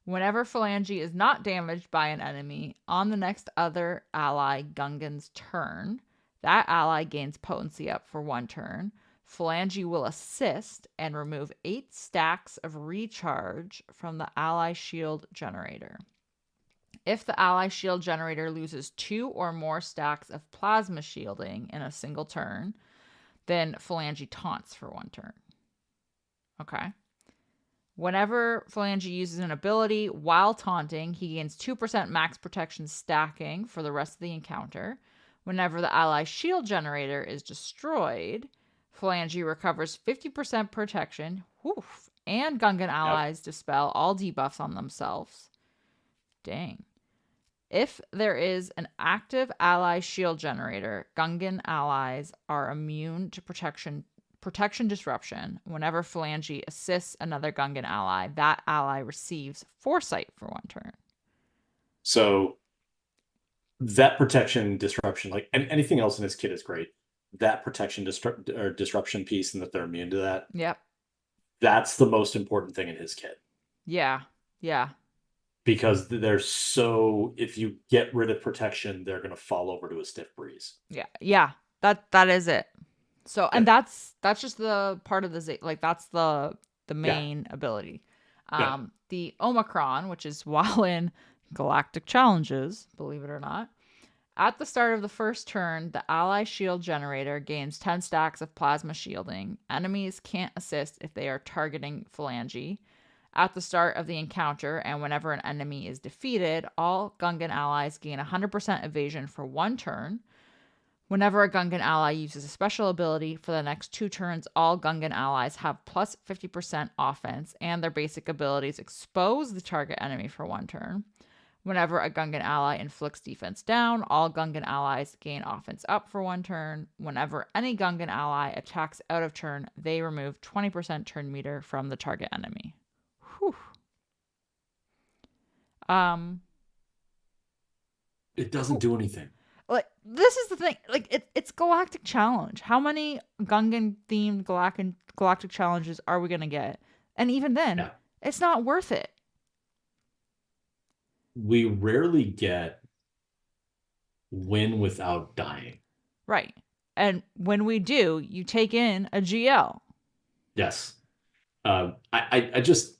Whenever Phalange is not damaged by an enemy on the next other ally Gungan's turn, that ally gains potency up for 1 turn. Phalange will assist and remove 8 stacks of recharge from the ally shield generator. If the ally shield generator loses 2 or more stacks of plasma shielding in a single turn, then Phalange taunts for 1 turn. Okay. Whenever Phalange uses an ability while taunting, he gains 2% max protection stacking for the rest of the encounter. Whenever the ally shield generator is destroyed, Phalange recovers 50% protection, and Gungan allies dispel all debuffs on themselves. Dang. If there is an active ally shield generator, Gungan allies are immune to protection disruption. Whenever Phalange assists another Gungan ally, that ally receives foresight for 1 turn. So that protection disruption, like anything else in this kit is great. That protection disruption piece and that they're immune to that. Yep. That's the most important thing in his kit. Yeah. Because they're if you get rid of protection, they're going to fall over to a stiff breeze. Yeah. That is it. So, and that's just the part of the that's the main ability. The Omicron, which is while in Galactic Challenges, believe it or not, at the start of the first turn, the ally shield generator gains 10 stacks of plasma shielding. Enemies can't assist if they are targeting Phalange. At the start of the encounter, and whenever an enemy is defeated, all Gungan allies gain 100% evasion for 1 turn. Whenever a Gungan ally uses a special ability for the next 2 turns, all Gungan allies have plus 50% offense, and their basic abilities expose the target enemy for 1 turn. Whenever a Gungan ally inflicts defense down, all Gungan allies gain offense up for 1 turn. Whenever any Gungan ally attacks out of turn, they remove 20% turn meter from the target enemy. Whew. It doesn't do anything. Like, this is the thing. Like, it's Galactic Challenge. How many Gungan themed Galactic Challenges are we gonna get? And even then, it's not worth it. We rarely get win without dying. Right. And when we do, you take in a GL. Yes. I just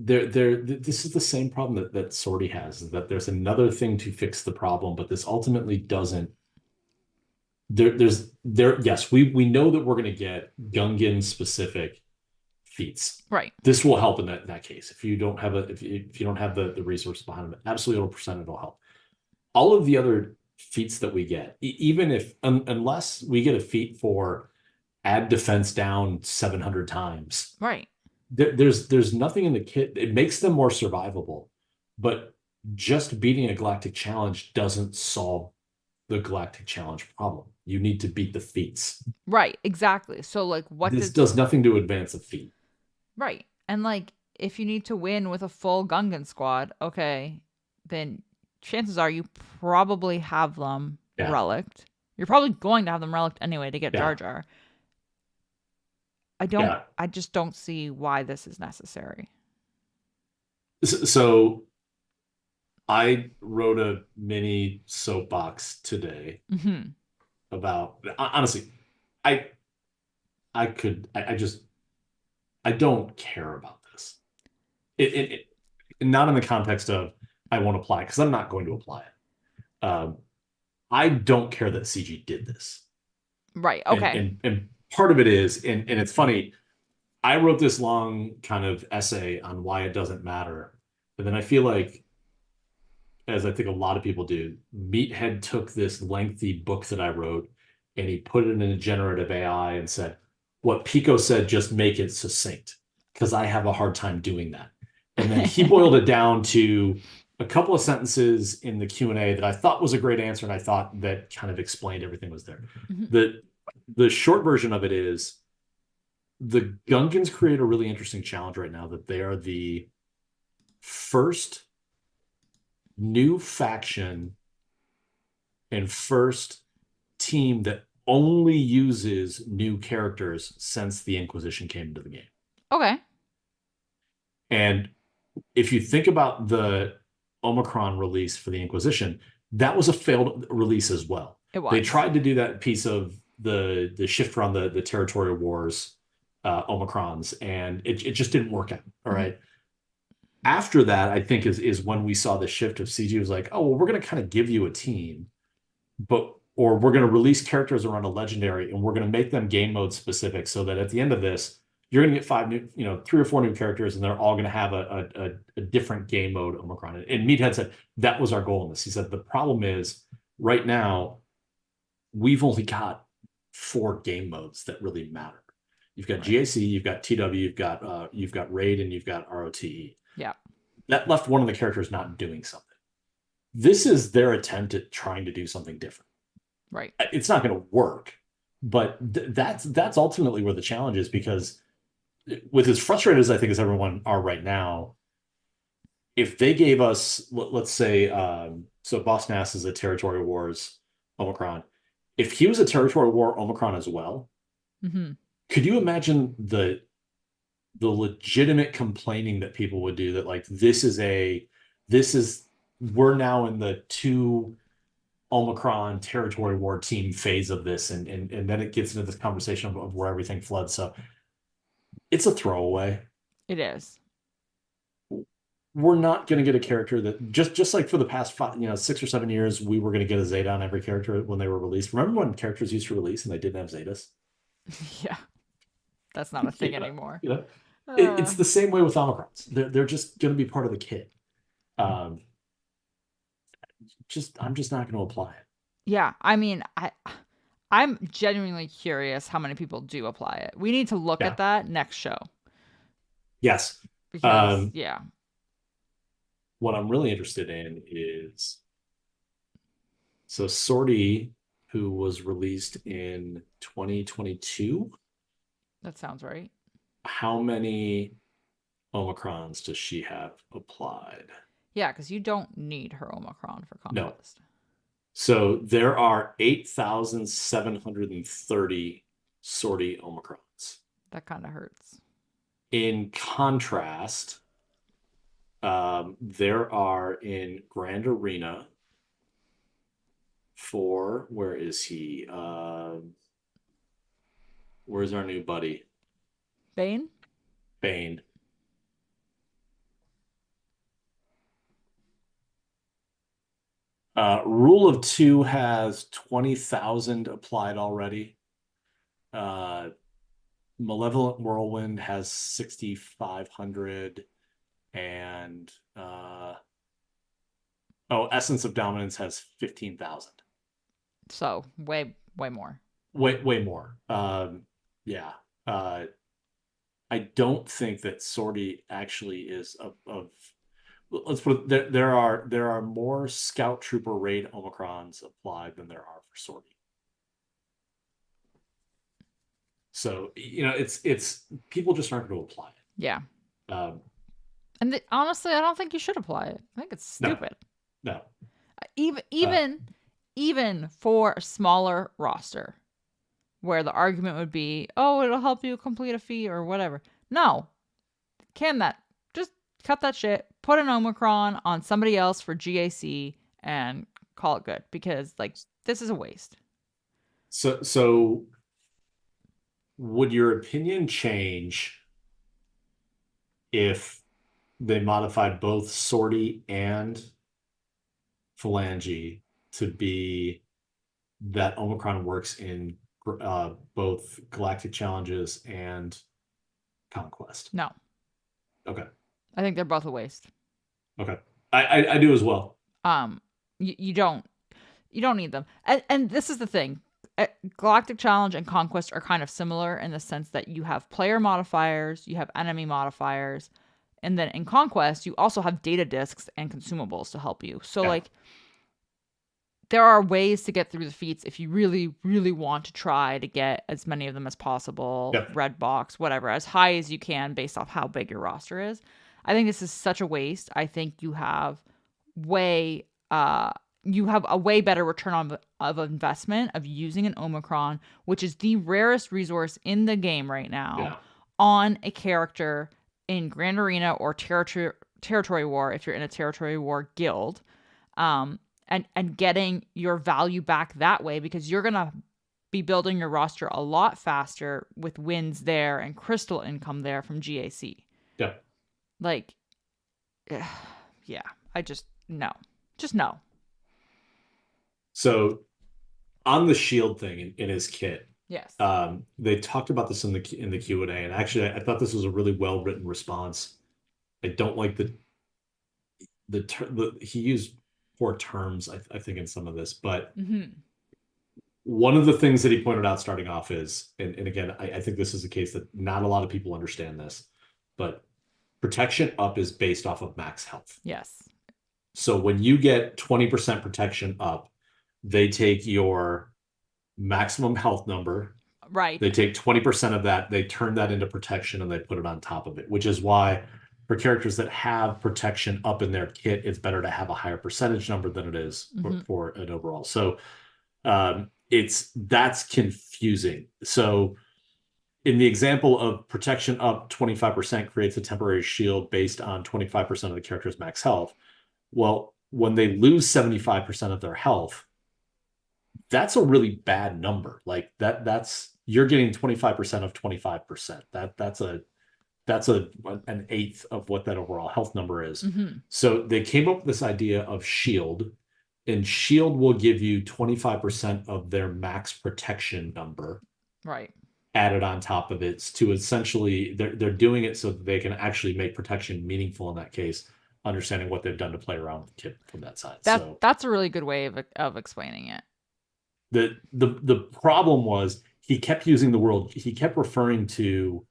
this is the same problem that Sortie has, is that there's another thing to fix the problem, but this ultimately doesn't. Yes, we know that we're going to get Gungan specific feats. Right. This will help in that case. If you don't have if you don't have the resources behind them, absolutely 100% it'll help. All of the other feats that we get, even if unless we get a feat for add defense down 700 times. Right. there's nothing in the kit. It makes them more survivable, but just beating a galactic challenge doesn't solve the galactic challenge problem. You need to beat the feats. Right, exactly. So like what This does nothing to advance a feat. Right. And like if you need to win with a full Gungan squad, okay, then chances are you probably have them Yeah. relicked. You're probably going to have them relicked anyway to get Jar Yeah. Jar. Yeah. I just don't see why this is necessary. So I wrote a mini soapbox today Mm-hmm. about, honestly, I just I don't care about this. It not in the context of I won't apply because I'm not going to apply it. I don't care that CG did this. Right. Okay. And part of it is, and it's funny, I wrote this long kind of essay on why it doesn't matter. And then I feel like, as I think a lot of people do, Meathead took this lengthy book that I wrote and he put it in a generative AI and said, what Pico said, just make it succinct, because I have a hard time doing that. And then he boiled it down to a couple of sentences in the Q&A that I thought was a great answer, and I thought that kind of explained everything was there. Mm-hmm. The short version of it is the Gungans create a really interesting challenge right now, that they are the first new faction and first team that only uses new characters since the Inquisition came into the game. Okay. And if you think about the Omicron release for the Inquisition, that was a failed release as well. It was. They tried to do that piece of the shift around the territorial wars, Omicrons, and it just didn't work out. All right. After that, I think is when we saw the shift of CG was like, oh, well, we're going to kind of give you a team, or we're going to release characters around a legendary, and we're going to make them game mode specific, so that at the end of this, you're going to get 3 or 4 new characters, and they're all going to have a different game mode Omicron. And Meathead said that was our goal in this. He said the problem is right now we've only got 4 game modes that really matter. You've got GAC, you've got TW, you've got Raid, and you've got ROTE. Yeah. That left one of the characters not doing something. This is their attempt at trying to do something different. Right. It's not going to work, but that's ultimately where the challenge is, because with as frustrated as I think as everyone are right now, if they gave us, let's say, so Boss Nass is a Territory Wars Omicron. If he was a Territory War Omicron as well, could you imagine the legitimate complaining that people would do, that like we're now in the 2 Omicron Territory War team phase of this, and then it gets into this conversation of where everything floods. So it's a throwaway. It is. We're not going to get a character that just like for the past 6 or 7 years, we were going to get a Zeta on every character when they were released. Remember when characters used to release and they didn't have Zetas? Yeah, that's not a thing anymore. It's the same way with Omicrons. They're just going to be part of the kit. I'm just not going to apply it. Yeah, I mean, I'm genuinely curious how many people do apply it. We need to look at that next show. Yes. Because, what I'm really interested in is, so Sortie, who was released in 2022. That sounds right. How many Omicrons does she have applied? Yeah, because you don't need her Omicron for Conquest. No. So there are 8,730 Sortie Omicrons. That kind of hurts. In contrast, there are in Grand Arena for, where is he? Where's our new buddy? Bane. Rule of 2 has 20,000 applied already. Malevolent Whirlwind has 6,500, and Essence of Dominance has 15,000. So way more. Way more. Yeah. I don't think that sortie actually is of let's put it, there are more scout trooper raid Omicrons applied than there are for sortie. So it's people just aren't going to apply it. Yeah. Um, And honestly, I don't think you should apply it. I think it's stupid. No. Even for a smaller roster, where the argument would be, oh, it'll help you complete a feat or whatever. No. Just cut that shit, put an Omicron on somebody else for GAC and call it good, because this is a waste. So would your opinion change if they modified both sortie and Phalangy to be that Omicron works in both Galactic Challenges and Conquest? No. Okay. I think they're both a waste. Okay. I do as well. You don't need them. And this is the thing. Galactic Challenge and Conquest are kind of similar in the sense that you have player modifiers, you have enemy modifiers, and then in Conquest, you also have data discs and consumables to help you. So, there are ways to get through the feats if you really, really want to try to get as many of them as possible, red box, whatever, as high as you can based off how big your roster is. I think this is such a waste. I think you have a way better return of investment of using an Omicron, which is the rarest resource in the game right now, on a character in Grand Arena or Territory War, if you're in a Territory War guild, and getting your value back that way, because you're going to be building your roster a lot faster with wins there and crystal income there from GAC. Yeah. No. So on the shield thing in his kit, yes, they talked about this in the Q&A, and actually I thought this was a really well written response. I don't like he used poor terms, I think, in some of this, but one of the things that he pointed out starting off is, and again, I think this is a case that not a lot of people understand this, but protection up is based off of max health. Yes. So when you get 20% protection up, they take your maximum health number. Right. They take 20% of that, they turn that into protection, and they put it on top of it, which is why for characters that have protection up in their kit, it's better to have a higher percentage number than it is for an overall. So that's confusing. So in the example of protection up 25% creates a temporary shield based on 25% of the character's max health. Well, when they lose 75% of their health, that's a really bad number. Like that's you're getting 25% of 25%. That's an eighth of what that overall health number is. So they came up with this idea of shield, and shield will give you 25% of their max protection number. Right. Added on top of it to essentially they're doing it so that they can actually make protection meaningful in that case, understanding what they've done to play around with the kit from that side. That's a really good way of explaining it. The problem was he kept referring to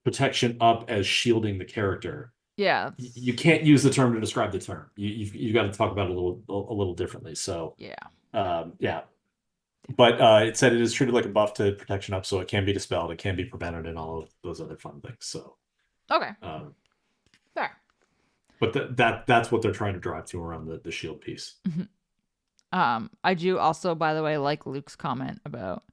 protection up as shielding the character. Yeah. You can't use the term to describe the term. You've got to talk about it a little differently. So yeah. But it said it is treated like a buff to protection up, so it can be dispelled, it can be prevented, and all of those other fun things. So okay. Fair. But that's what they're trying to drive to around the shield piece. I do also, by the way, like Luke's comment about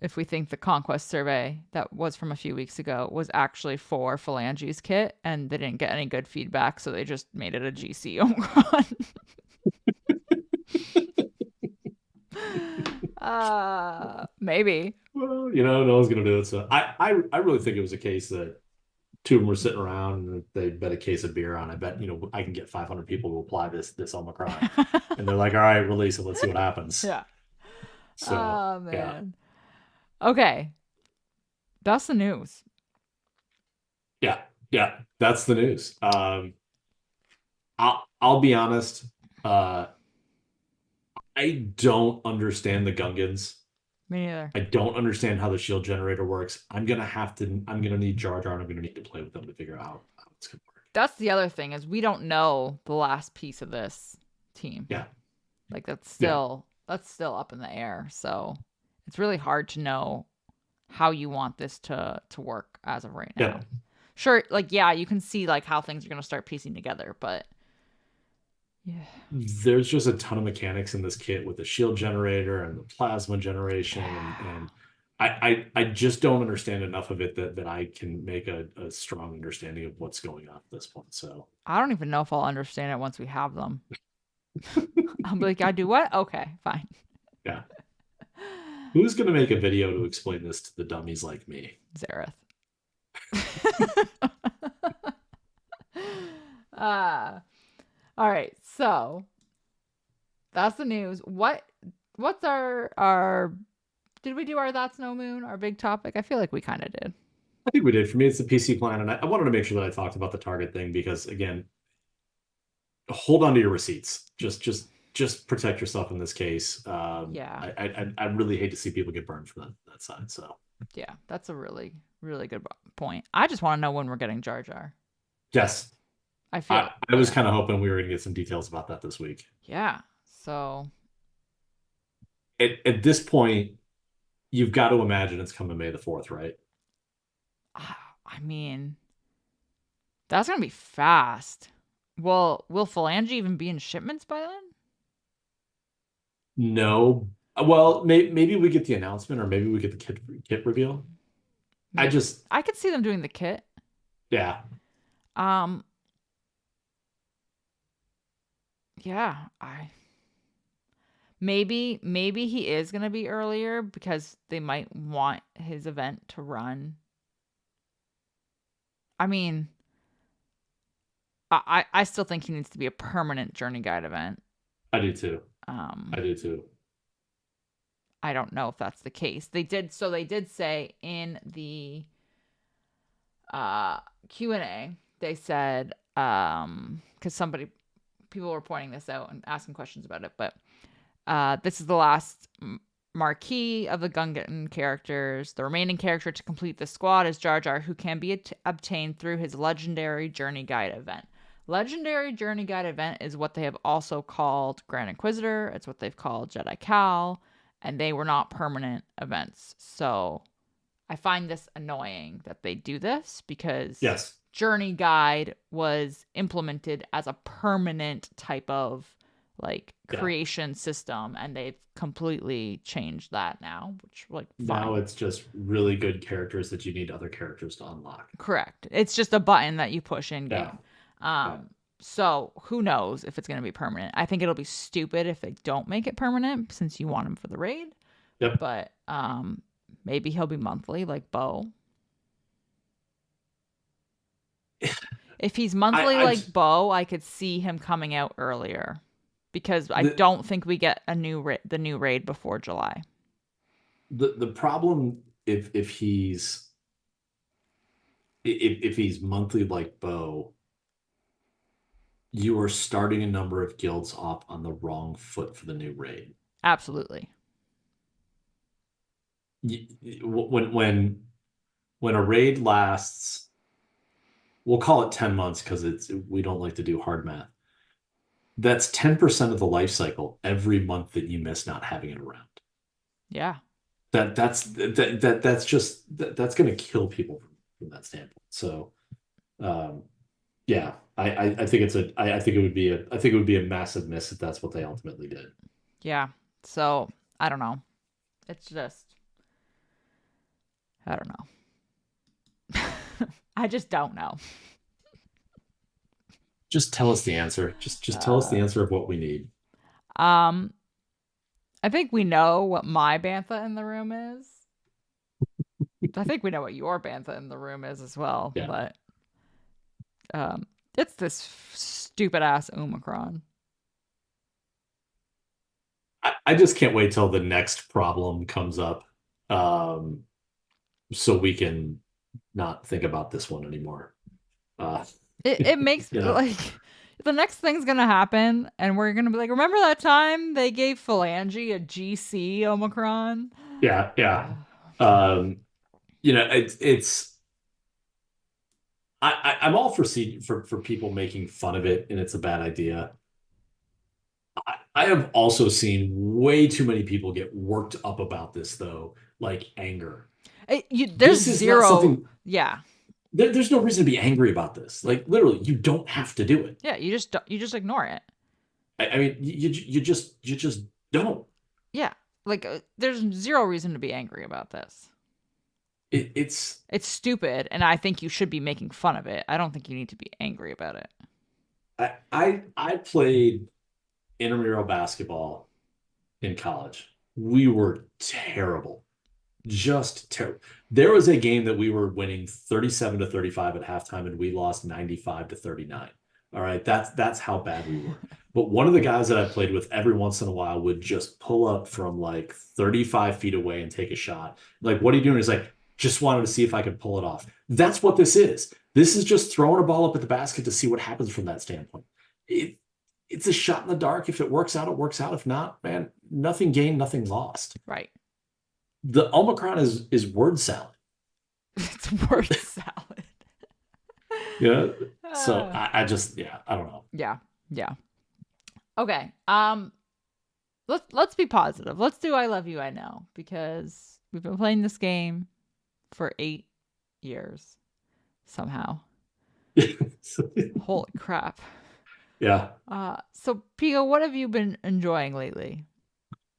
if we think the Conquest survey that was from a few weeks ago was actually for Phalange's kit, and they didn't get any good feedback, so they just made it a GC Omron. Maybe. Well, no one's gonna do it. So I really think it was a case that two of them were sitting around and they bet a case of beer on. I bet I can get 500 people to apply this Omicron, and they're like, all right, release it. Let's see what happens. Yeah. So, oh man. Yeah. Okay. That's the news. Yeah, that's the news. I'll be honest. I don't understand the Gungans. Me neither. I don't understand how the shield generator works. I'm gonna need Jar Jar, and I'm gonna need to play with them to figure out how it's gonna work. That's the other thing, is we don't know the last piece of this team. Yeah. Like that's still up in the air. So it's really hard to know how you want this to work as of right now. Yeah. Sure, like you can see like how things are gonna start piecing together, but yeah. There's just a ton of mechanics in this kit with the shield generator and the plasma generation, and I just don't understand enough of it that I can make a strong understanding of what's going on at this point. So I don't even know if I'll understand it once we have them. I'll be like, I do what? Okay, fine. Yeah. Who's gonna make a video to explain this to the dummies like me? Zareth. All right, so that's the news. What's our did we do our That's No Moon, our big topic? I feel like we kind of did. I think we did. For me, it's the PC plan, and I wanted to make sure that I talked about the Target thing because, again, hold on to your receipts. Just protect yourself in this case. Yeah. I really hate to see people get burned from that side. So yeah, that's a really, really good point. I just want to know when we're getting Jar Jar. yes, I was kind of hoping we were going to get some details about that this week. Yeah. So at this point, you've got to imagine it's coming May the 4th, right? I mean, that's gonna be fast. Well, will Phalangy even be in shipments by then? No. Well, maybe we get the announcement, or maybe we get the kit reveal. Maybe. I could see them doing the kit. Yeah. Yeah, maybe he is gonna be earlier because they might want his event to run. I mean, I still think he needs to be a permanent Journey Guide event. I do too. I do too. I don't know if that's the case. They did say in the Q&A, they said because people were pointing this out and asking questions about it, but this is the last marquee of the Gungan characters. The remaining character to complete the squad is Jar Jar, who can be obtained through his legendary Journey Guide event. Legendary Journey Guide event is what they have also called Grand Inquisitor. It's what they've called Jedi Cal, and they were not permanent events. So I find this annoying that they do this because yes, Journey Guide was implemented as a permanent type of creation system, and they've completely changed that now, which now it's just really good characters that you need other characters to unlock. Correct. It's just a button that you push in game. So who knows if it's going to be permanent. I think it'll be stupid if they don't make it permanent since you want him for the raid. Yep. But maybe he'll be monthly like Bo. If he's monthly Bo, I could see him coming out earlier because I don't think we get the new raid before July. The problem if he's monthly like Bo, you are starting a number of guilds off on the wrong foot for the new raid. Absolutely. When a raid lasts, we'll call it 10 months because we don't like to do hard math. That's 10% of the life cycle every month that you miss not having it around. Yeah. That's going to kill people from that standpoint. So, yeah, I think it would be a massive miss if that's what they ultimately did. Yeah. So I don't know. It's just, I don't know. I just don't know. Just tell us the answer. Just tell us the answer of what we need. I think we know what my bantha in the room is. I think we know what your bantha in the room is as well. Yeah. But it's this stupid ass Omicron. I just can't wait till the next problem comes up, so we can not think about this one anymore. It makes the next thing's gonna happen, and we're gonna be like, remember that time they gave Phalangy a GC Omicron? Yeah, yeah. It's I'm all for people making fun of it, and it's a bad idea. I have also seen way too many people get worked up about this, though, like anger. There's This is not zero. something. Yeah. There's no reason to be angry about this. Like literally, you don't have to do it. Yeah. You just ignore it. I mean, you just don't. Yeah. Like there's zero reason to be angry about this. It's stupid, and I think you should be making fun of it. I don't think you need to be angry about it. I played intramural basketball in college. We were terrible. Just terrible. There was a game that we were winning 37-35 at halftime, and we lost 95-39. All right, that's how bad we were. But one of the guys that I played with every once in a while would just pull up from like 35 feet away and take a shot. Like, what are you doing? He's like, just wanted to see if I could pull it off. That's what this is. This is just throwing a ball up at the basket to see what happens from that standpoint. It's a shot in the dark. If it works out, it works out. If not, man, nothing gained, nothing lost. Right. The Omicron is word salad. It's word salad. Yeah. So I just, I don't know. Yeah. Okay. Let's be positive. Let's do I Love You, I Know, because we've been playing this game for 8 years somehow. Holy crap. Yeah. So Pico, what have you been enjoying lately?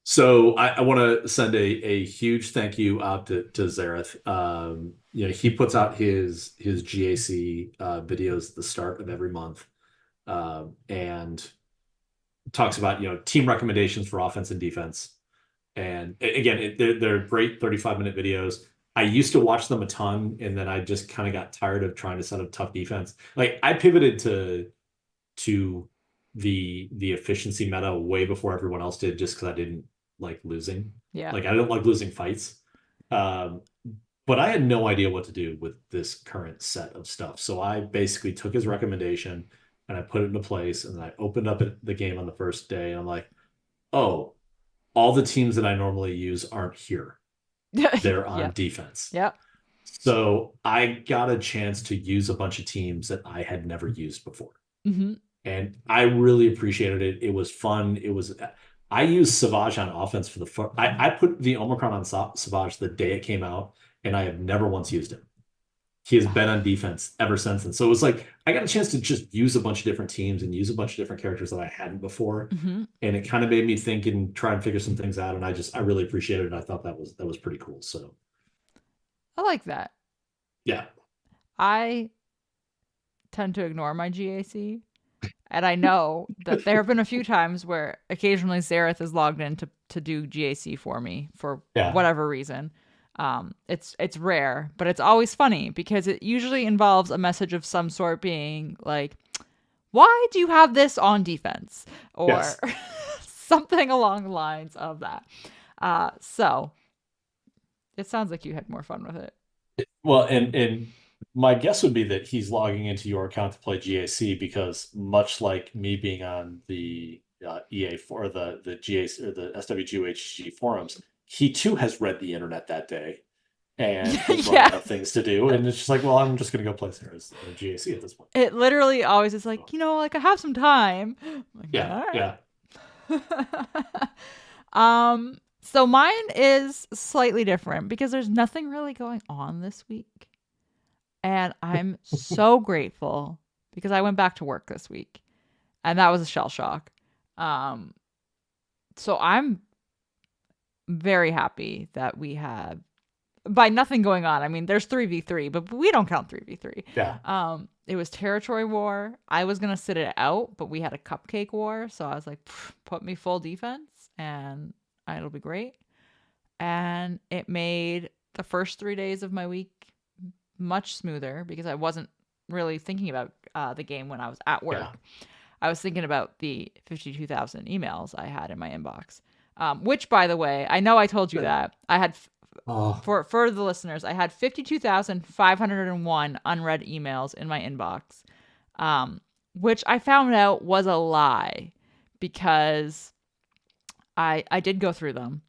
So I want to send a huge thank you out to Zareth. He puts out his GAC videos at the start of every month, and talks about team recommendations for offense and defense. And again, they're great 35-minute videos. I used to watch them a ton, and then I just kind of got tired of trying to set up tough defense. Like I pivoted to the efficiency meta way before everyone else did, just because I didn't like losing. Yeah. Like I don't like losing fights. But I had no idea what to do with this current set of stuff. So I basically took his recommendation and I put it into place, and then I opened up the game on the first day, and I'm like, oh, all the teams that I normally use aren't here. They're on defense. Yep. So I got a chance to use a bunch of teams that I had never used before. Mm-hmm. And I really appreciated it. It was fun. I used Savage on offense for I put the Omicron on Savage the day it came out, and I have never once used him. He has been on defense ever since. And so it was like, I got a chance to just use a bunch of different teams and use a bunch of different characters that I hadn't before. Mm-hmm. And it kind of made me think and try and figure some things out. And I really appreciated it. I thought that was pretty cool. So I like that. Yeah. I tend to ignore my GAC. And I know that there have been a few times where occasionally Zareth is logged in to do GAC for me for whatever reason. It's rare, but it's always funny because it usually involves a message of some sort being like, why do you have this on defense? Or something along the lines of that. So it sounds like you had more fun with it. Well, and my guess would be that he's logging into your account to play GAC because much like me being on the EA or the GAC or the SWGOH forums, he too has read the internet that day and has run out of things to do. And it's just like, well, I'm just going to go play Sarah's GAC at this point. It literally always is like, like I have some time. Like, yeah. So mine is slightly different because there's nothing really going on this week. And I'm so grateful because I went back to work this week and that was a shell shock. So I'm very happy that we had, by nothing going on. I mean, there's 3v3, but we don't count 3v3. Yeah. It was territory war. I was going to sit it out, but we had a cupcake war. So I was like, put me full defense and it'll be great. And it made the first 3 days of my week much smoother because I wasn't really thinking about the game when I was at work. Yeah. I was thinking about the 52,000 emails I had in my inbox, which, by the way, I know I told you that. I had, for the listeners, I had 52,501 unread emails in my inbox, which I found out was a lie because I did go through them.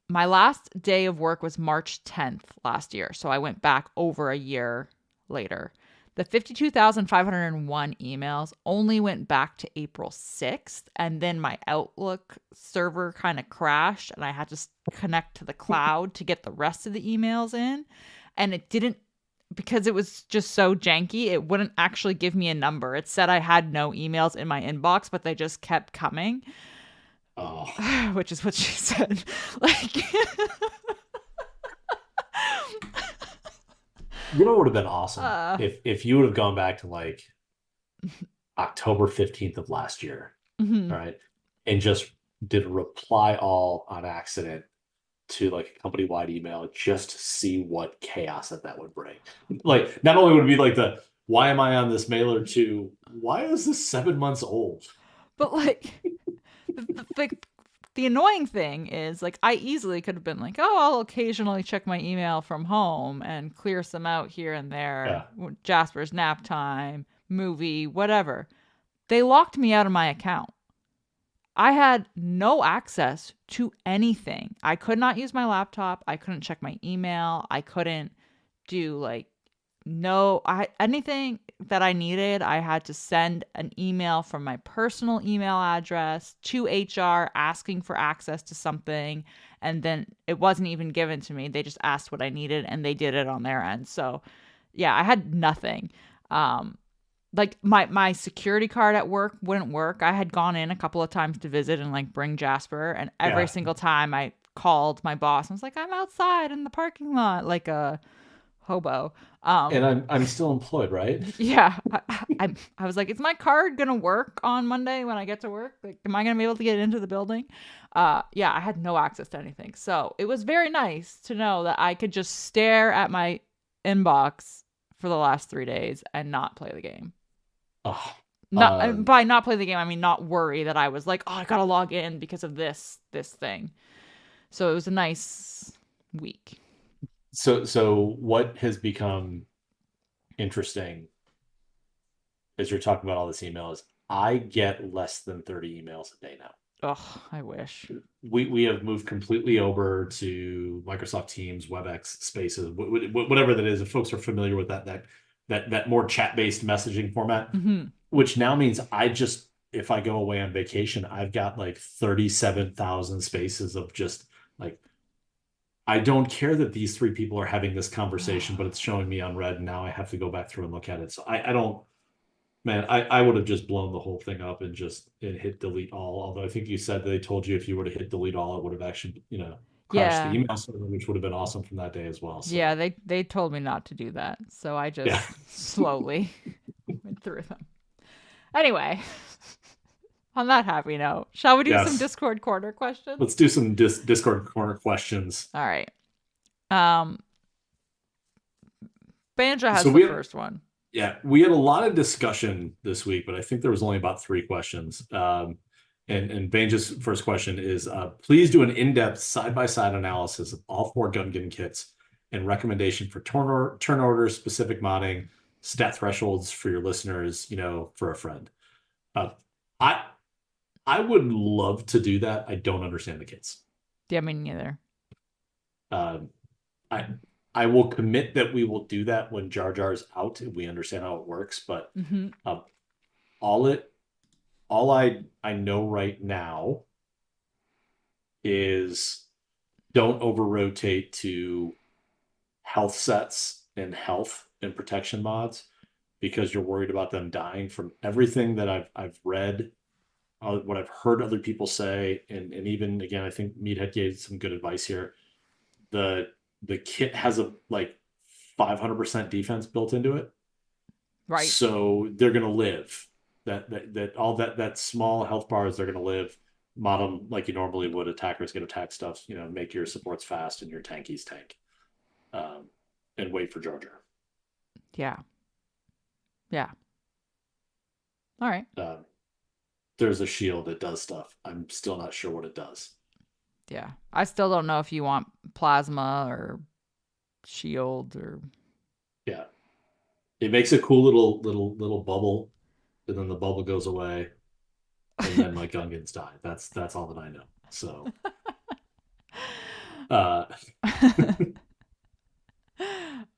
My last day of work was March 10th last year, so I went back over a year later. The 52,501 emails only went back to April 6th, and then my Outlook server kind of crashed, and I had to connect to the cloud to get the rest of the emails in, and it didn't, because it was just so janky, it wouldn't actually give me a number. It said I had no emails in my inbox, but they just kept coming. Oh, Which is what she said. Like, you know what would have been awesome if you would have gone back to like October 15th of last year, mhm. all right, and just did a reply all on accident to like a company-wide email just to see what chaos that would bring. Like, not only would it be like the why am I on this mailer to why is this 7 months old? But like, the annoying thing is, like, I easily could have been like, oh, I'll occasionally check my email from home and clear some out here and there. Yeah. Jasper's nap time, movie, whatever. They locked me out of my account. I had no access to anything. I could not use my laptop. I couldn't check my email. I couldn't do like anything that I needed. I had to send an email from my personal email address to HR asking for access to something, and then it wasn't even given to me. They just asked what I needed and they did it on their end. So yeah, I had nothing. Like my security card at work wouldn't work. I had gone in a couple of times to visit and like bring Jasper, and every single time I called my boss and was like, I'm outside in the parking lot like a hobo. And I'm still employed, right? Yeah. I was like, is my card gonna work on Monday when I get to work? Like, am I gonna be able to get into the building? Yeah, I had no access to anything. So it was very nice to know that I could just stare at my inbox for the last 3 days and not play the game. Oh, By not play the game, I mean not worry that I was like, oh, I gotta log in because of this thing. So it was a nice week. So what has become interesting as you're talking about all this emails, I get less than 30 emails a day now. Oh, I wish. We have moved completely over to Microsoft Teams, WebEx, Spaces, whatever that is. If folks are familiar with that more chat-based messaging format, which now means if I go away on vacation, I've got like 37,000 spaces of just like, I don't care that these three people are having this conversation, but it's showing me on red, and now I have to go back through and look at it. So I don't, man, I would have just blown the whole thing up and hit delete all. Although I think you said they told you if you were to hit delete all, it would have actually, crashed the email server, which would have been awesome from that day as well. So. Yeah, they told me not to do that. So I just slowly went through them. Anyway, on that happy note, shall we do some Discord corner questions? Let's do some Discord corner questions. All right. Banja has the first one. Yeah, we had a lot of discussion this week, but I think there was only about 3 questions. And Banja's first question is, please do an in-depth side-by-side analysis of all 4 Gungan kits and recommendation for turn order, specific modding, stat thresholds for your listeners, for a friend. I would love to do that. I don't understand the kits. Yeah, me neither. I will commit that we will do that when Jar Jar's out and we understand how it works. But all I know right now is don't over rotate to health sets and health and protection mods, because you're worried about them dying. From everything that I've read, what I've heard other people say, and even again, I think Meathead gave some good advice here. The kit has a 500% defense built into it, right? So they're gonna live. That small health bars, they're gonna live. Mod them like you normally would. Attackers get attack stuff. Make your supports fast and your tankies tank, and wait for Jar Jar. Yeah. All right. There's a shield that does stuff. I'm still not sure what it does. Yeah. I still don't know if you want plasma or shield or... Yeah. It makes a cool little bubble, and then the bubble goes away, and then my Gungans die. That's all that I know. So, uh,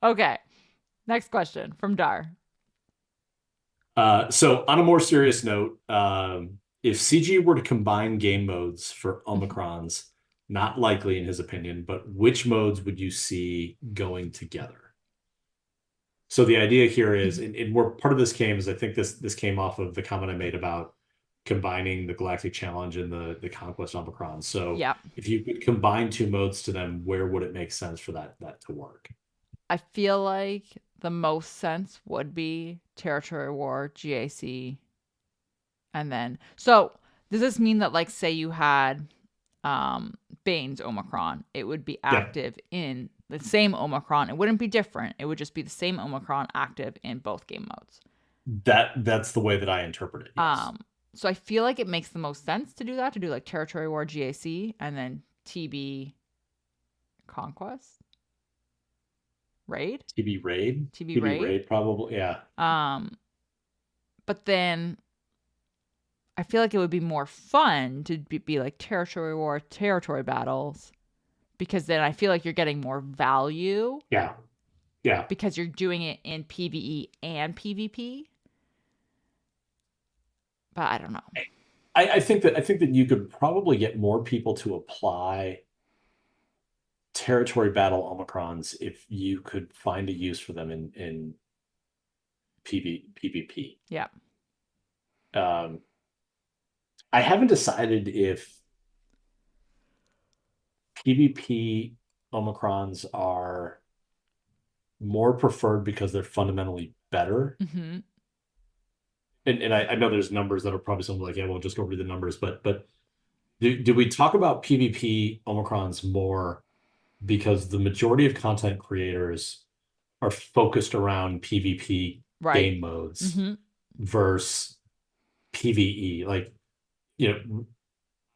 Okay. Next question from Dar. so on a more serious note, if CG were to combine game modes for Omicrons, not likely in his opinion, but which modes would you see going together? So the idea here is, and where part of this came is I think this came off of the comment I made about combining the Galactic Challenge and the Conquest Omicron. So Yep. if you could combine two modes to them, where would it make sense for that to work? I feel like the most sense would be Territory War, GAC, and then so does this mean that like say you had Bane's Omicron, it would be active in the same Omicron. It wouldn't be different. It would just be the same Omicron active in both game modes. That's the way that I interpret it. Yes. So I feel like it makes the most sense to do that, to do like Territory War GAC and then TB Conquest. Raid? TB Raid? TB Raid probably, yeah. But then I feel like it would be more fun to be like Territory War, territory battles, because then I feel like you're getting more value. Yeah. Because you're doing it in PvE and PvP. But I don't know. I think that you could probably get more people to apply territory battle Omicrons if you could find a use for them in PvP. Yeah. I haven't decided if PvP Omicrons are more preferred because they're fundamentally better. Mm-hmm. And I know there's numbers that are probably something like, yeah, we'll just go read the numbers, but do we talk about PvP Omicrons more because the majority of content creators are focused around PvP game modes versus PvE? Like,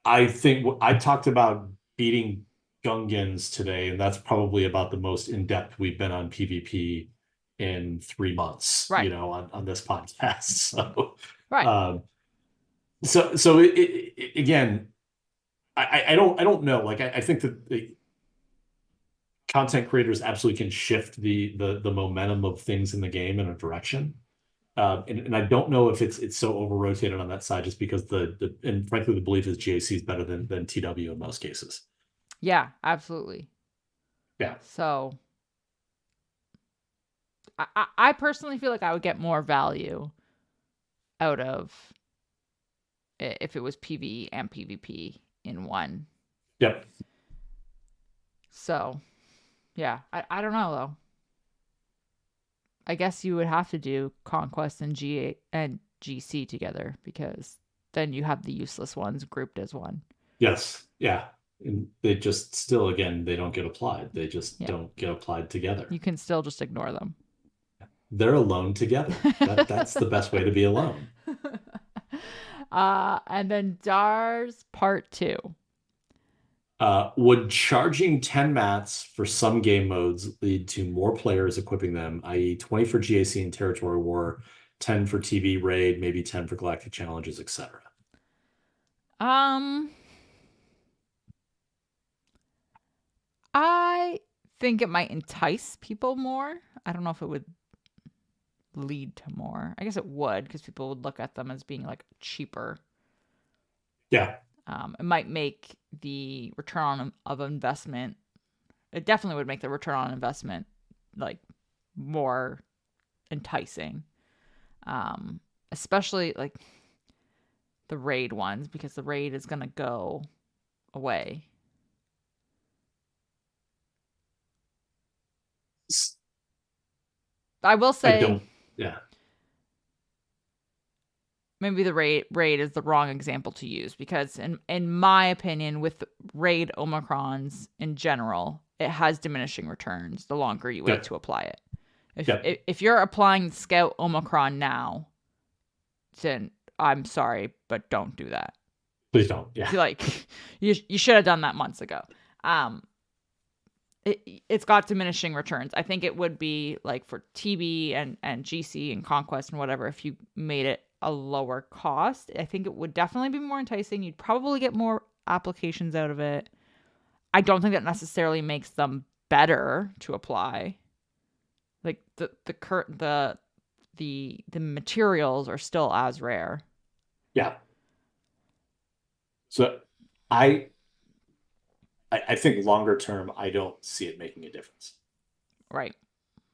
I think I talked about beating Gungans today, and that's probably about the most in-depth we've been on PvP in 3 months, on this podcast. So, so it, again, I don't know. Like, I think that the content creators absolutely can shift the momentum of things in the game in a direction. And I don't know if it's so over rotated on that side, just because and frankly the belief is GAC is better than TW in most cases. Yeah, absolutely. Yeah. So I personally feel like I would get more value out of if it was PvE and PvP in one. Yep. So yeah, I don't know though. I guess you would have to do Conquest and GC together, because then you have the useless ones grouped as one. Yes. Yeah. And they just still, again, they don't get applied. They just don't get applied together. You can still just ignore them. They're alone together. That's the best way to be alone. And then DARS Part 2. Would charging 10 mats for some game modes lead to more players equipping them, i.e. 20 for GAC and Territory War, 10 for TV Raid, maybe 10 for Galactic Challenges, etc.? I think it might entice people more. I don't know if it would lead to more. I guess it would, because people would look at them as being like cheaper. Yeah. It might make the return of investment. It definitely would make the return on investment like more enticing. Especially like the raid ones, because the raid is going to go away. I will say, maybe the raid is the wrong example to use, because in my opinion, with raid Omicrons in general, it has diminishing returns the longer you wait to apply it. If you're applying Scout Omicron now, then I'm sorry, but don't do that. Please don't. Yeah. Like you should have done that months ago. it's got diminishing returns. I think it would be like for TB and GC and Conquest and whatever, if you made it a lower cost, I think it would definitely be more enticing. You'd probably get more applications out of it. I don't think that necessarily makes them better to apply. Like the materials are still as rare. Yeah. So I think longer term, I don't see it making a difference. Right.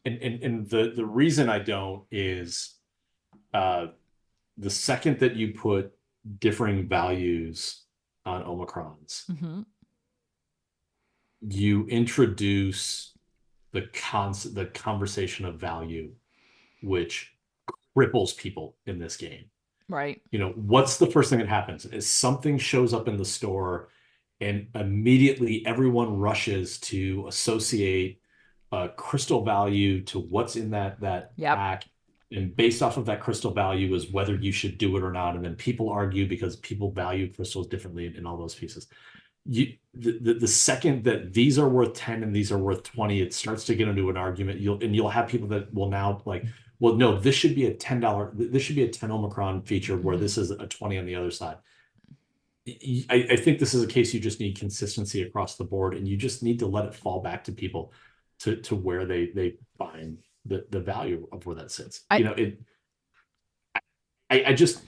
And the reason I don't is the second that you put differing values on Omicrons, Mm-hmm. you introduce the conversation of value, which cripples people in this game. Right. You know, what's the first thing that happens is something shows up in the store and immediately everyone rushes to associate a crystal value to what's in that Yep. pack. And based off of that crystal value is whether you should do it or not. And then people argue because people value crystals differently in all those pieces. The second that these are worth 10 and these are worth 20, it starts to get into an argument. You'll have people that will now like, well, no, this should be a $10. This should be a 10 Omicron feature where this is a 20 on the other side. I think this is a case you just need consistency across the board, and you just need to let it fall back to people to where they find the value of where that sits. I just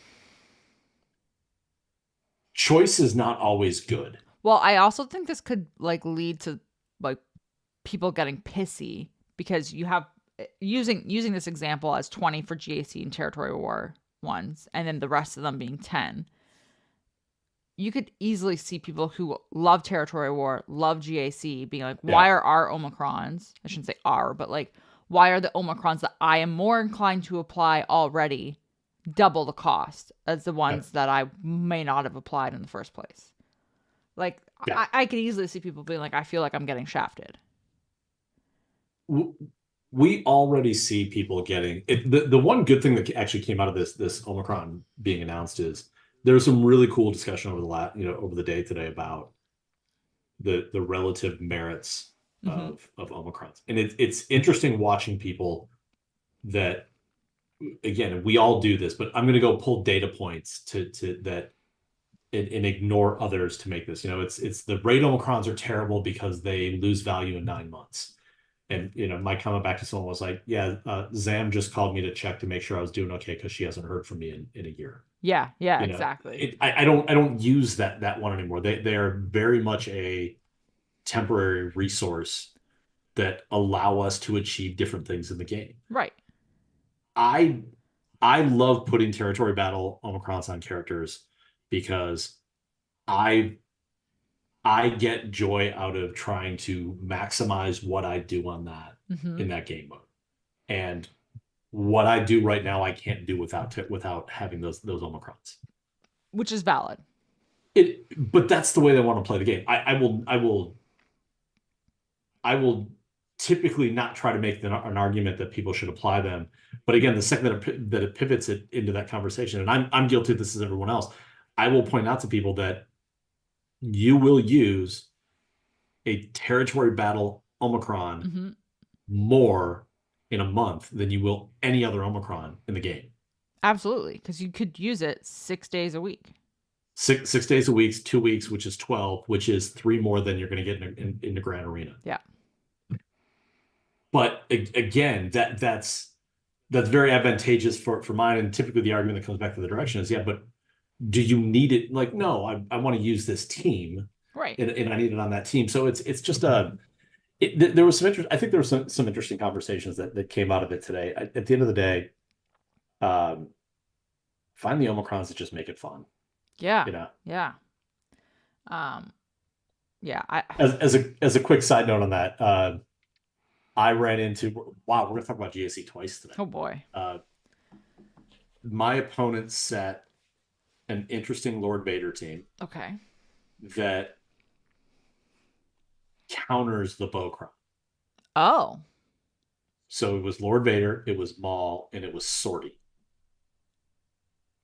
choice is not always good. Well, I also think this could like lead to like people getting pissy because you have using this example as 20 for GAC and Territory War ones, and then the rest of them being 10. You could easily see people who love Territory War, love GAC, being like, why are our Omicrons, I shouldn't say our, but like, why are the Omicrons that I am more inclined to apply already double the cost as the ones that I may not have applied in the first place? Like, I could easily see people being like, I feel like I'm getting shafted. We already see people getting it. The one good thing that actually came out of this Omicron being announced is there was some really cool discussion over the day today about the relative merits of Omicrons. And it's interesting watching people that, again, we all do this, but I'm going to go pull data points to that and ignore others to make this. It's the rate Omicrons are terrible because they lose value in 9 months. And, my comment back to someone was like, Zam just called me to check to make sure I was doing okay because she hasn't heard from me in a year. Yeah, exactly. I don't use that one anymore. They are very much a temporary resource that allow us to achieve different things in the game. Right. I love putting territory battle Omicrons on characters because I get joy out of trying to maximize what I do on that in that game mode. And what I do right now, I can't do without having those Omicrons. Which is valid. But that's the way they want to play the game. I will typically not try to make an argument that people should apply them. But again, the second that it pivots it into that conversation, and I'm guilty of this as everyone else, I will point out to people that you will use a territory battle Omicron more in a month than you will any other Omicron in the game. Absolutely, because you could use it 6 days a week. Six days a week, 2 weeks, which is 12, which is 3 more than you're going to get in the Grand Arena. Yeah. But again, that's very advantageous for mine. And typically the argument that comes back to the direction is, but do you need it? Like, no, I want to use this team, right? And I need it on that team. So it's just there was some interest. I think there was some interesting conversations that came out of it today. At the end of the day, find the Omicrons that just make it fun. Yeah. Yeah. As a quick side note on that, I ran into we're going to talk about GAC twice today. Oh boy. My opponent set an interesting Lord Vader team. Okay. That counters the Bocron. Oh. So it was Lord Vader, it was Maul, and it was Sortie.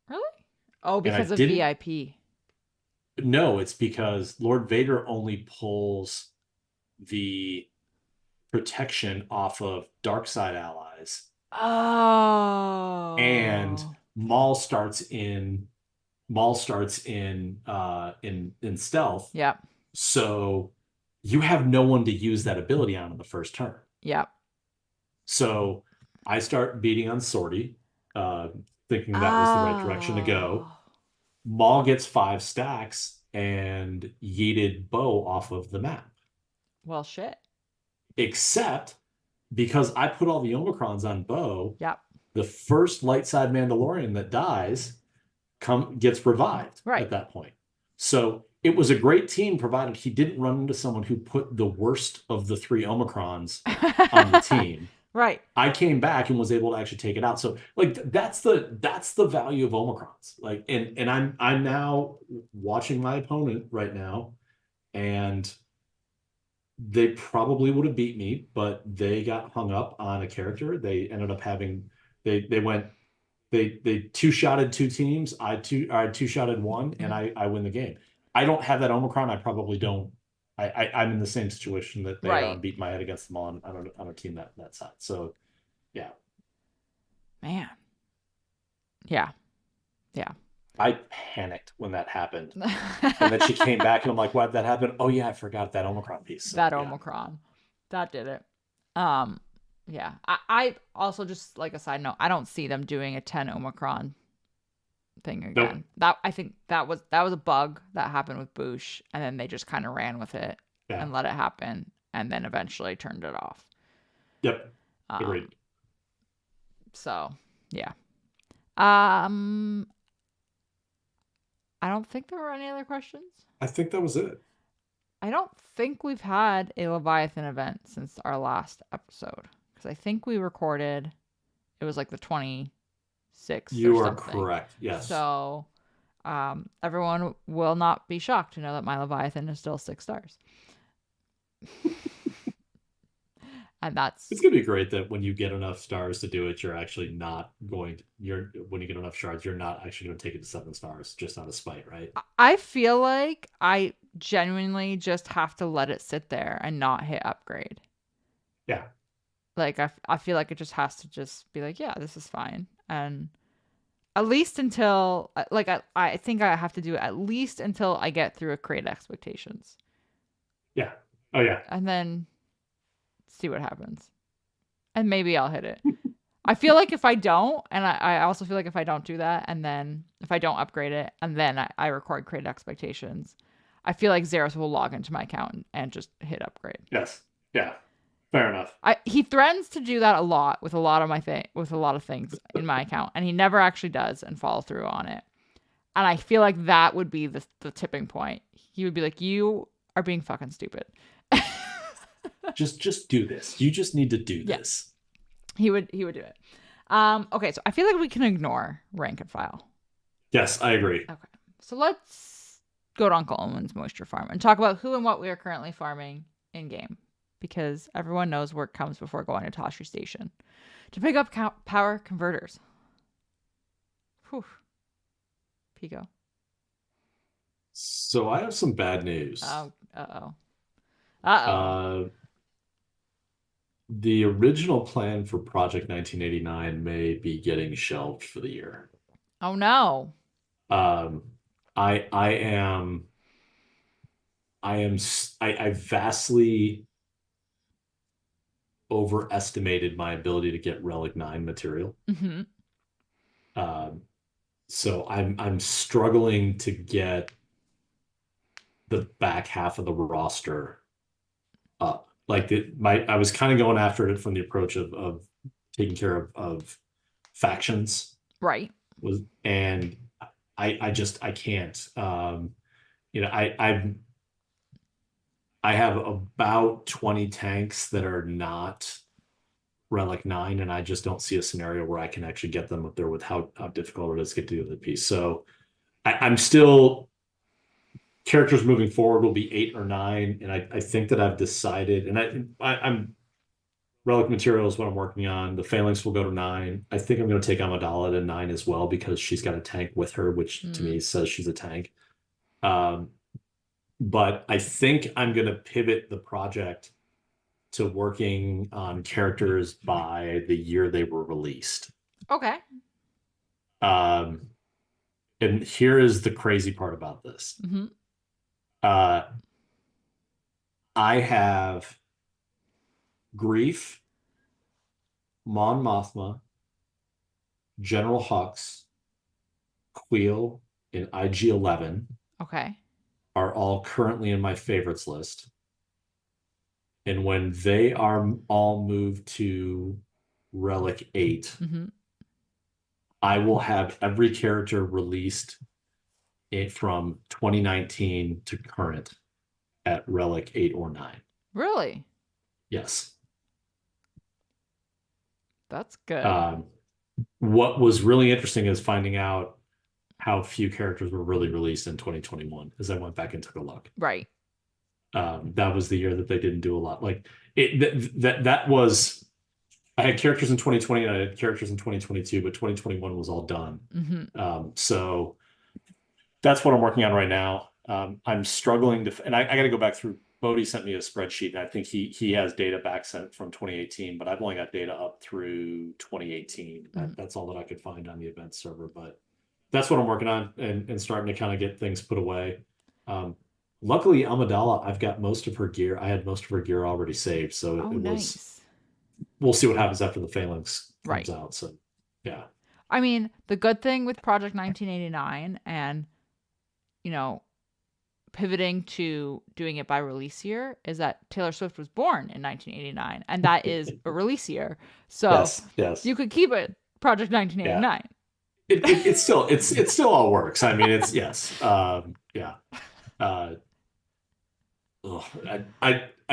Really? Oh, because of VIP. No, it's because Lord Vader only pulls the protection off of dark side allies, Oh. and Maul starts in in stealth. Yep. So you have no one to use that ability on in the first turn. Yep. So I start beating on Sortie, thinking that was the right direction to go. Maul gets 5 stacks and yeeted Bo off of the map. Well, shit. Except because I put all the Omicrons on Bo, Yep. the first light side Mandalorian that dies gets revived at that point. So it was a great team, provided he didn't run into someone who put the worst of the 3 Omicrons on the team. Right. I came back and was able to actually take it out. So like that's the value of Omicrons. Like and I'm now watching my opponent right now, and they probably would have beat me, but they got hung up on a character. They ended up having they two-shotted 2 teams. I two-shotted 1, and I win the game. I don't have that Omicron. I probably don't. I'm in the same situation that they are. I'm beating my head against them on a team that side. So, yeah. Man. Yeah. Yeah. I panicked when that happened. And then she came back, and I'm like, why did that happen? Oh, yeah, I forgot that Omicron piece. So, Omicron. That did it. Yeah. I also, just like a side note, I don't see them doing a 10 Omicron thing again. Nope. I think that was a bug that happened with Boosh, and then they just kind of ran with it and let it happen, and then eventually turned it off. Yep. Agreed. So, yeah. I don't think there were any other questions. I think that was it. I don't think we've had a Leviathan event since our last episode, because I think we recorded, it was like the 26th. You are correct. Yes. So everyone will not be shocked to know that my Leviathan is still 6 stars. And it's gonna be great that when you get enough stars to do it, you're actually not going to, when you get enough shards, you're not actually going to take it to 7 stars just out of spite, right? I feel like I genuinely just have to let it sit there and not hit upgrade. Yeah. Like I feel like it just has to just be like, yeah, this is fine. And at least until, like, I think I have to do it at least until I get through a Create Expectations. Yeah. Oh yeah. And then see what happens. And maybe I'll hit it. I feel like if I don't, and I also feel like if I don't do that, and then if I don't upgrade it, and then I record Create Expectations, I feel like Xeris will log into my account and just hit upgrade. Yes. Yeah. Fair enough. He threatens to do that a lot with a lot of things in my account, and he never actually does and follow through on it. And I feel like that would be the tipping point. He would be like, "You are being fucking stupid." just do this. You just need to do this. He would do it. Okay, so I feel like we can ignore rank and file. Yes, I agree. Okay, so let's go to Uncle Owen's moisture farm and talk about who and what we are currently farming in game, because everyone knows work comes before going to Toshri Station to pick up power converters. Whew. Pico. So I have some bad news. Oh, the original plan for Project 1989 may be getting shelved for the year. Oh no. I vastly overestimated my ability to get Relic 9 material. Mm-hmm. So I'm struggling to get the back half of the roster up. Like I was kind of going after it from the approach of taking care of factions. Right. And I can't. I have about 20 tanks that are not Relic 9, and I just don't see a scenario where I can actually get them up there with how difficult it is to get to the other piece. So I'm still, characters moving forward will be 8 or 9, and I think that I've decided, and I'm Relic material is what I'm working on. The Phalanx will go to 9. I think I'm going to take Amidala to 9 as well, because she's got a tank with her, which to me says she's a tank. But I think I'm going to pivot the project to working on characters by the year they were released. Okay. And here is the crazy part about this. Mm-hmm. I have Grief, Mon Mothma, General Hux, Queel, and IG-11 Okay. are all currently in my favorites list. And when they are all moved to Relic 8, Mm-hmm. I will have every character released from 2019 to current at Relic 8 or 9. Really? Yes. That's good. What was really interesting is finding out how few characters were really released in 2021 as I went back and took a look. Right. That was the year that they didn't do a lot. Like that was, I had characters in 2020 and I had characters in 2022, but 2021 was all done. Mm-hmm. So that's what I'm working on right now. I'm struggling to, and I got to go back through. Bodhi sent me a spreadsheet, and I think he has data back sent from 2018, but I've only got data up through 2018. That's all that I could find on the event server, but that's what I'm working on and starting to kind of get things put away. Luckily, Amidala, I've got most of her gear. I had most of her gear already saved, so it was. Nice. We'll see what happens after the Phalanx comes Right. out. So, yeah. I mean, the good thing with Project 1989 and, pivoting to doing it by release year is that Taylor Swift was born in 1989, and that is a release year. So yes. You could keep it Project 1989. Yeah. It still all works. I mean, it's yes. Yeah. I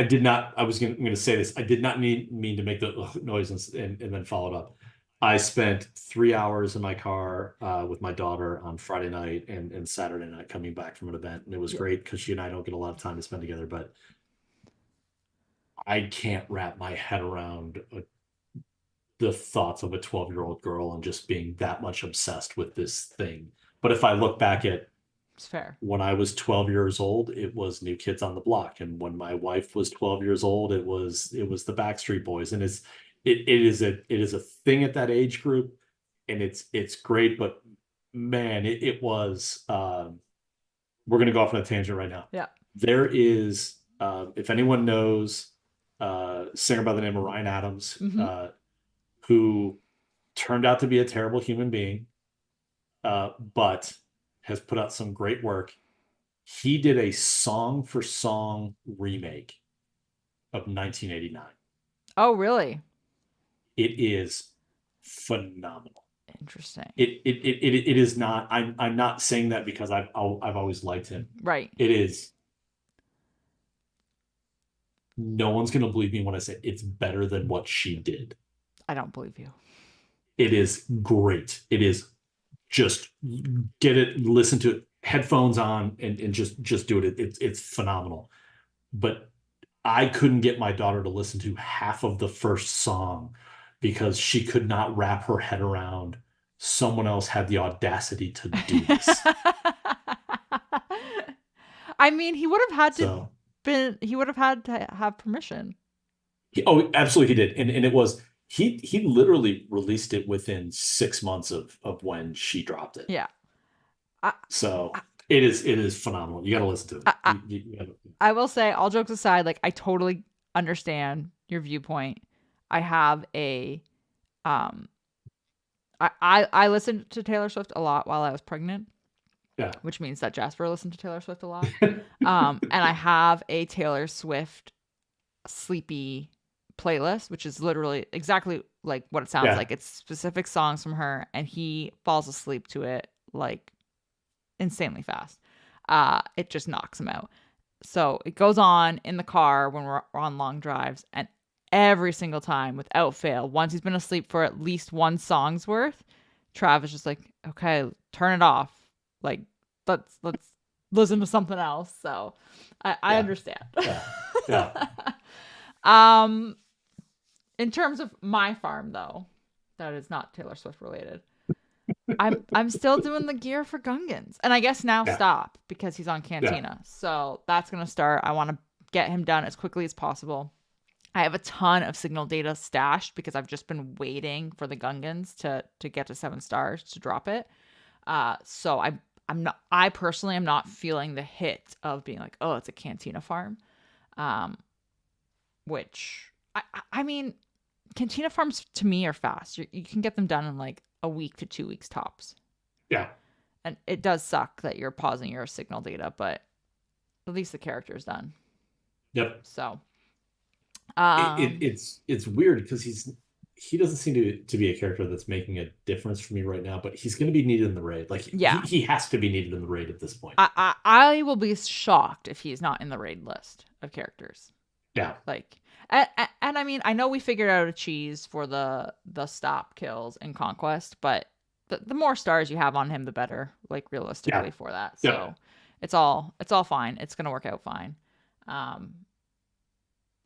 did not. I was going to say this. I did not mean to make the noise and then follow it up. I spent 3 hours in my car with my daughter on Friday night and Saturday night coming back from an event, and it was great because she and I don't get a lot of time to spend together. But I can't wrap my head around the thoughts of a 12-year-old girl and just being that much obsessed with this thing. But if I look back at It's fair. when I was 12 years old, it was New Kids on the Block, and when my wife was 12 years old, it was the Backstreet Boys, and it is a thing at that age group, and it's great. But man, it was. We're gonna go off on a tangent right now. Yeah. There is, if anyone knows, a singer by the name of Ryan Adams, who turned out to be a terrible human being, but has put out some great work. He did a song for song remake of 1989. Oh, really? It is phenomenal. Interesting. It is not. I'm not saying that because I've always liked him. Right. It is. No one's gonna believe me when I say it's better than what she did. I don't believe you. It is great. It is just get it, listen to it, headphones on, and just do it. It's phenomenal. But I couldn't get my daughter to listen to half of the first song because she could not wrap her head around someone else had the audacity to do this. I mean, he would have had to have permission. Absolutely he did. And it was he literally released it within 6 months of when she dropped it. Yeah. It is phenomenal. You got to listen to it. I will say, all jokes aside, like, I totally understand your viewpoint. I have a I listened to Taylor Swift a lot while I was pregnant. Yeah. Which means that Jasper listened to Taylor Swift a lot. And I have a Taylor Swift sleepy playlist, which is literally exactly like what it sounds like. It's specific songs from her, and he falls asleep to it like insanely fast. It just knocks him out. So it goes on in the car when we're on long drives, and every single time, without fail, once he's been asleep for at least one song's worth, Trav is just like, okay, turn it off. Like, let's listen to something else. So I understand. Yeah. In terms of my farm, though, that is not Taylor Swift related. I'm still doing the gear for Gungans, and I guess now stop because he's on Cantina. So that's gonna start. I want to get him done as quickly as possible. I have a ton of signal data stashed because I've just been waiting for the Gungans to get to 7 stars to drop it. So I personally am not feeling the hit of being like, oh, it's a Cantina farm. Which I mean, Cantina farms to me are fast. You can get them done in like a week to 2 weeks tops. Yeah. And it does suck that you're pausing your signal data, but at least the character's done. Yep. So it's weird because he doesn't seem to be a character that's making a difference for me right now, but he's going to be needed in the raid. Like, yeah, he has to be needed in the raid at this point. I will be shocked if he's not in the raid list of characters. Yeah. Like, and I mean, I know we figured out a cheese for the stop kills in Conquest, but the more stars you have on him, the better. Like, realistically, for that. So it's all fine. It's gonna work out fine.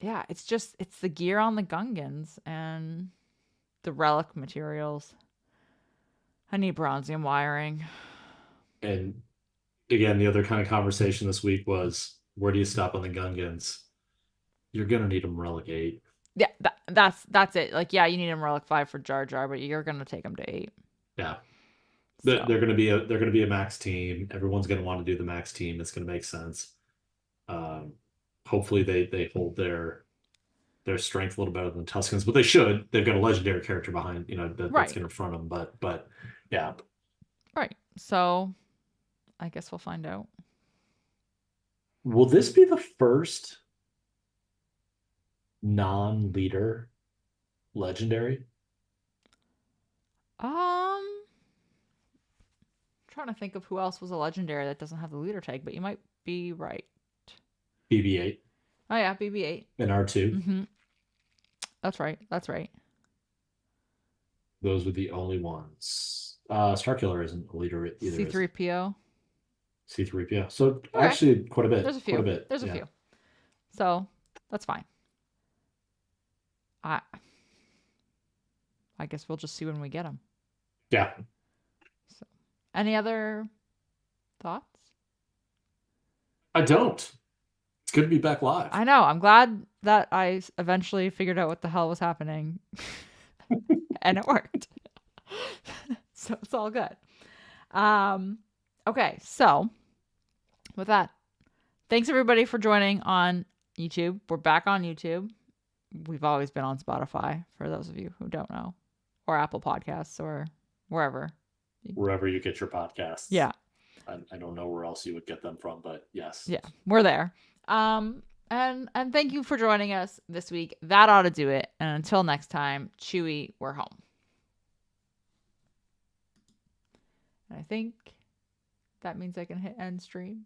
Yeah, it's the gear on the Gungans and the relic materials. I need bronzium wiring. And again, the other kind of conversation this week was, where do you stop on the Gungans? You're gonna need them relic 8. Yeah, that's it. Like, yeah, you need them relic 5 for Jar Jar, but you're gonna take them to 8. Yeah. So. They're gonna be a max team. Everyone's gonna want to do the max team. It's gonna make sense. Hopefully they hold their strength a little better than the Tuscans, but they should. They've got a legendary character behind, that's gonna front them. But yeah. Right. So I guess we'll find out. Will this be the first non-leader legendary? Trying to think of who else was a legendary that doesn't have the leader tag, but you might be right. BB-8. Oh yeah, BB-8 and R2. Mm-hmm. That's right. Those were the only ones. Starkiller isn't a leader either. C3PO. C3PO. So actually, quite a bit. There's a few. There's a few. So that's fine. I guess we'll just see when we get them. Yeah. So, any other thoughts? I don't. It's good to be back live. I know. I'm glad that I eventually figured out what the hell was happening. And it worked. So it's all good. Okay, so with that, thanks everybody for joining on YouTube. We're back on YouTube. We've always been on Spotify, for those of you who don't know, or Apple Podcasts, or wherever you get your podcasts. Yeah. I don't know where else you would get them from, but yes. Yeah, we're there. And thank you for joining us this week. That ought to do it. And until next time, Chewy, we're home. And I think that means I can hit end stream.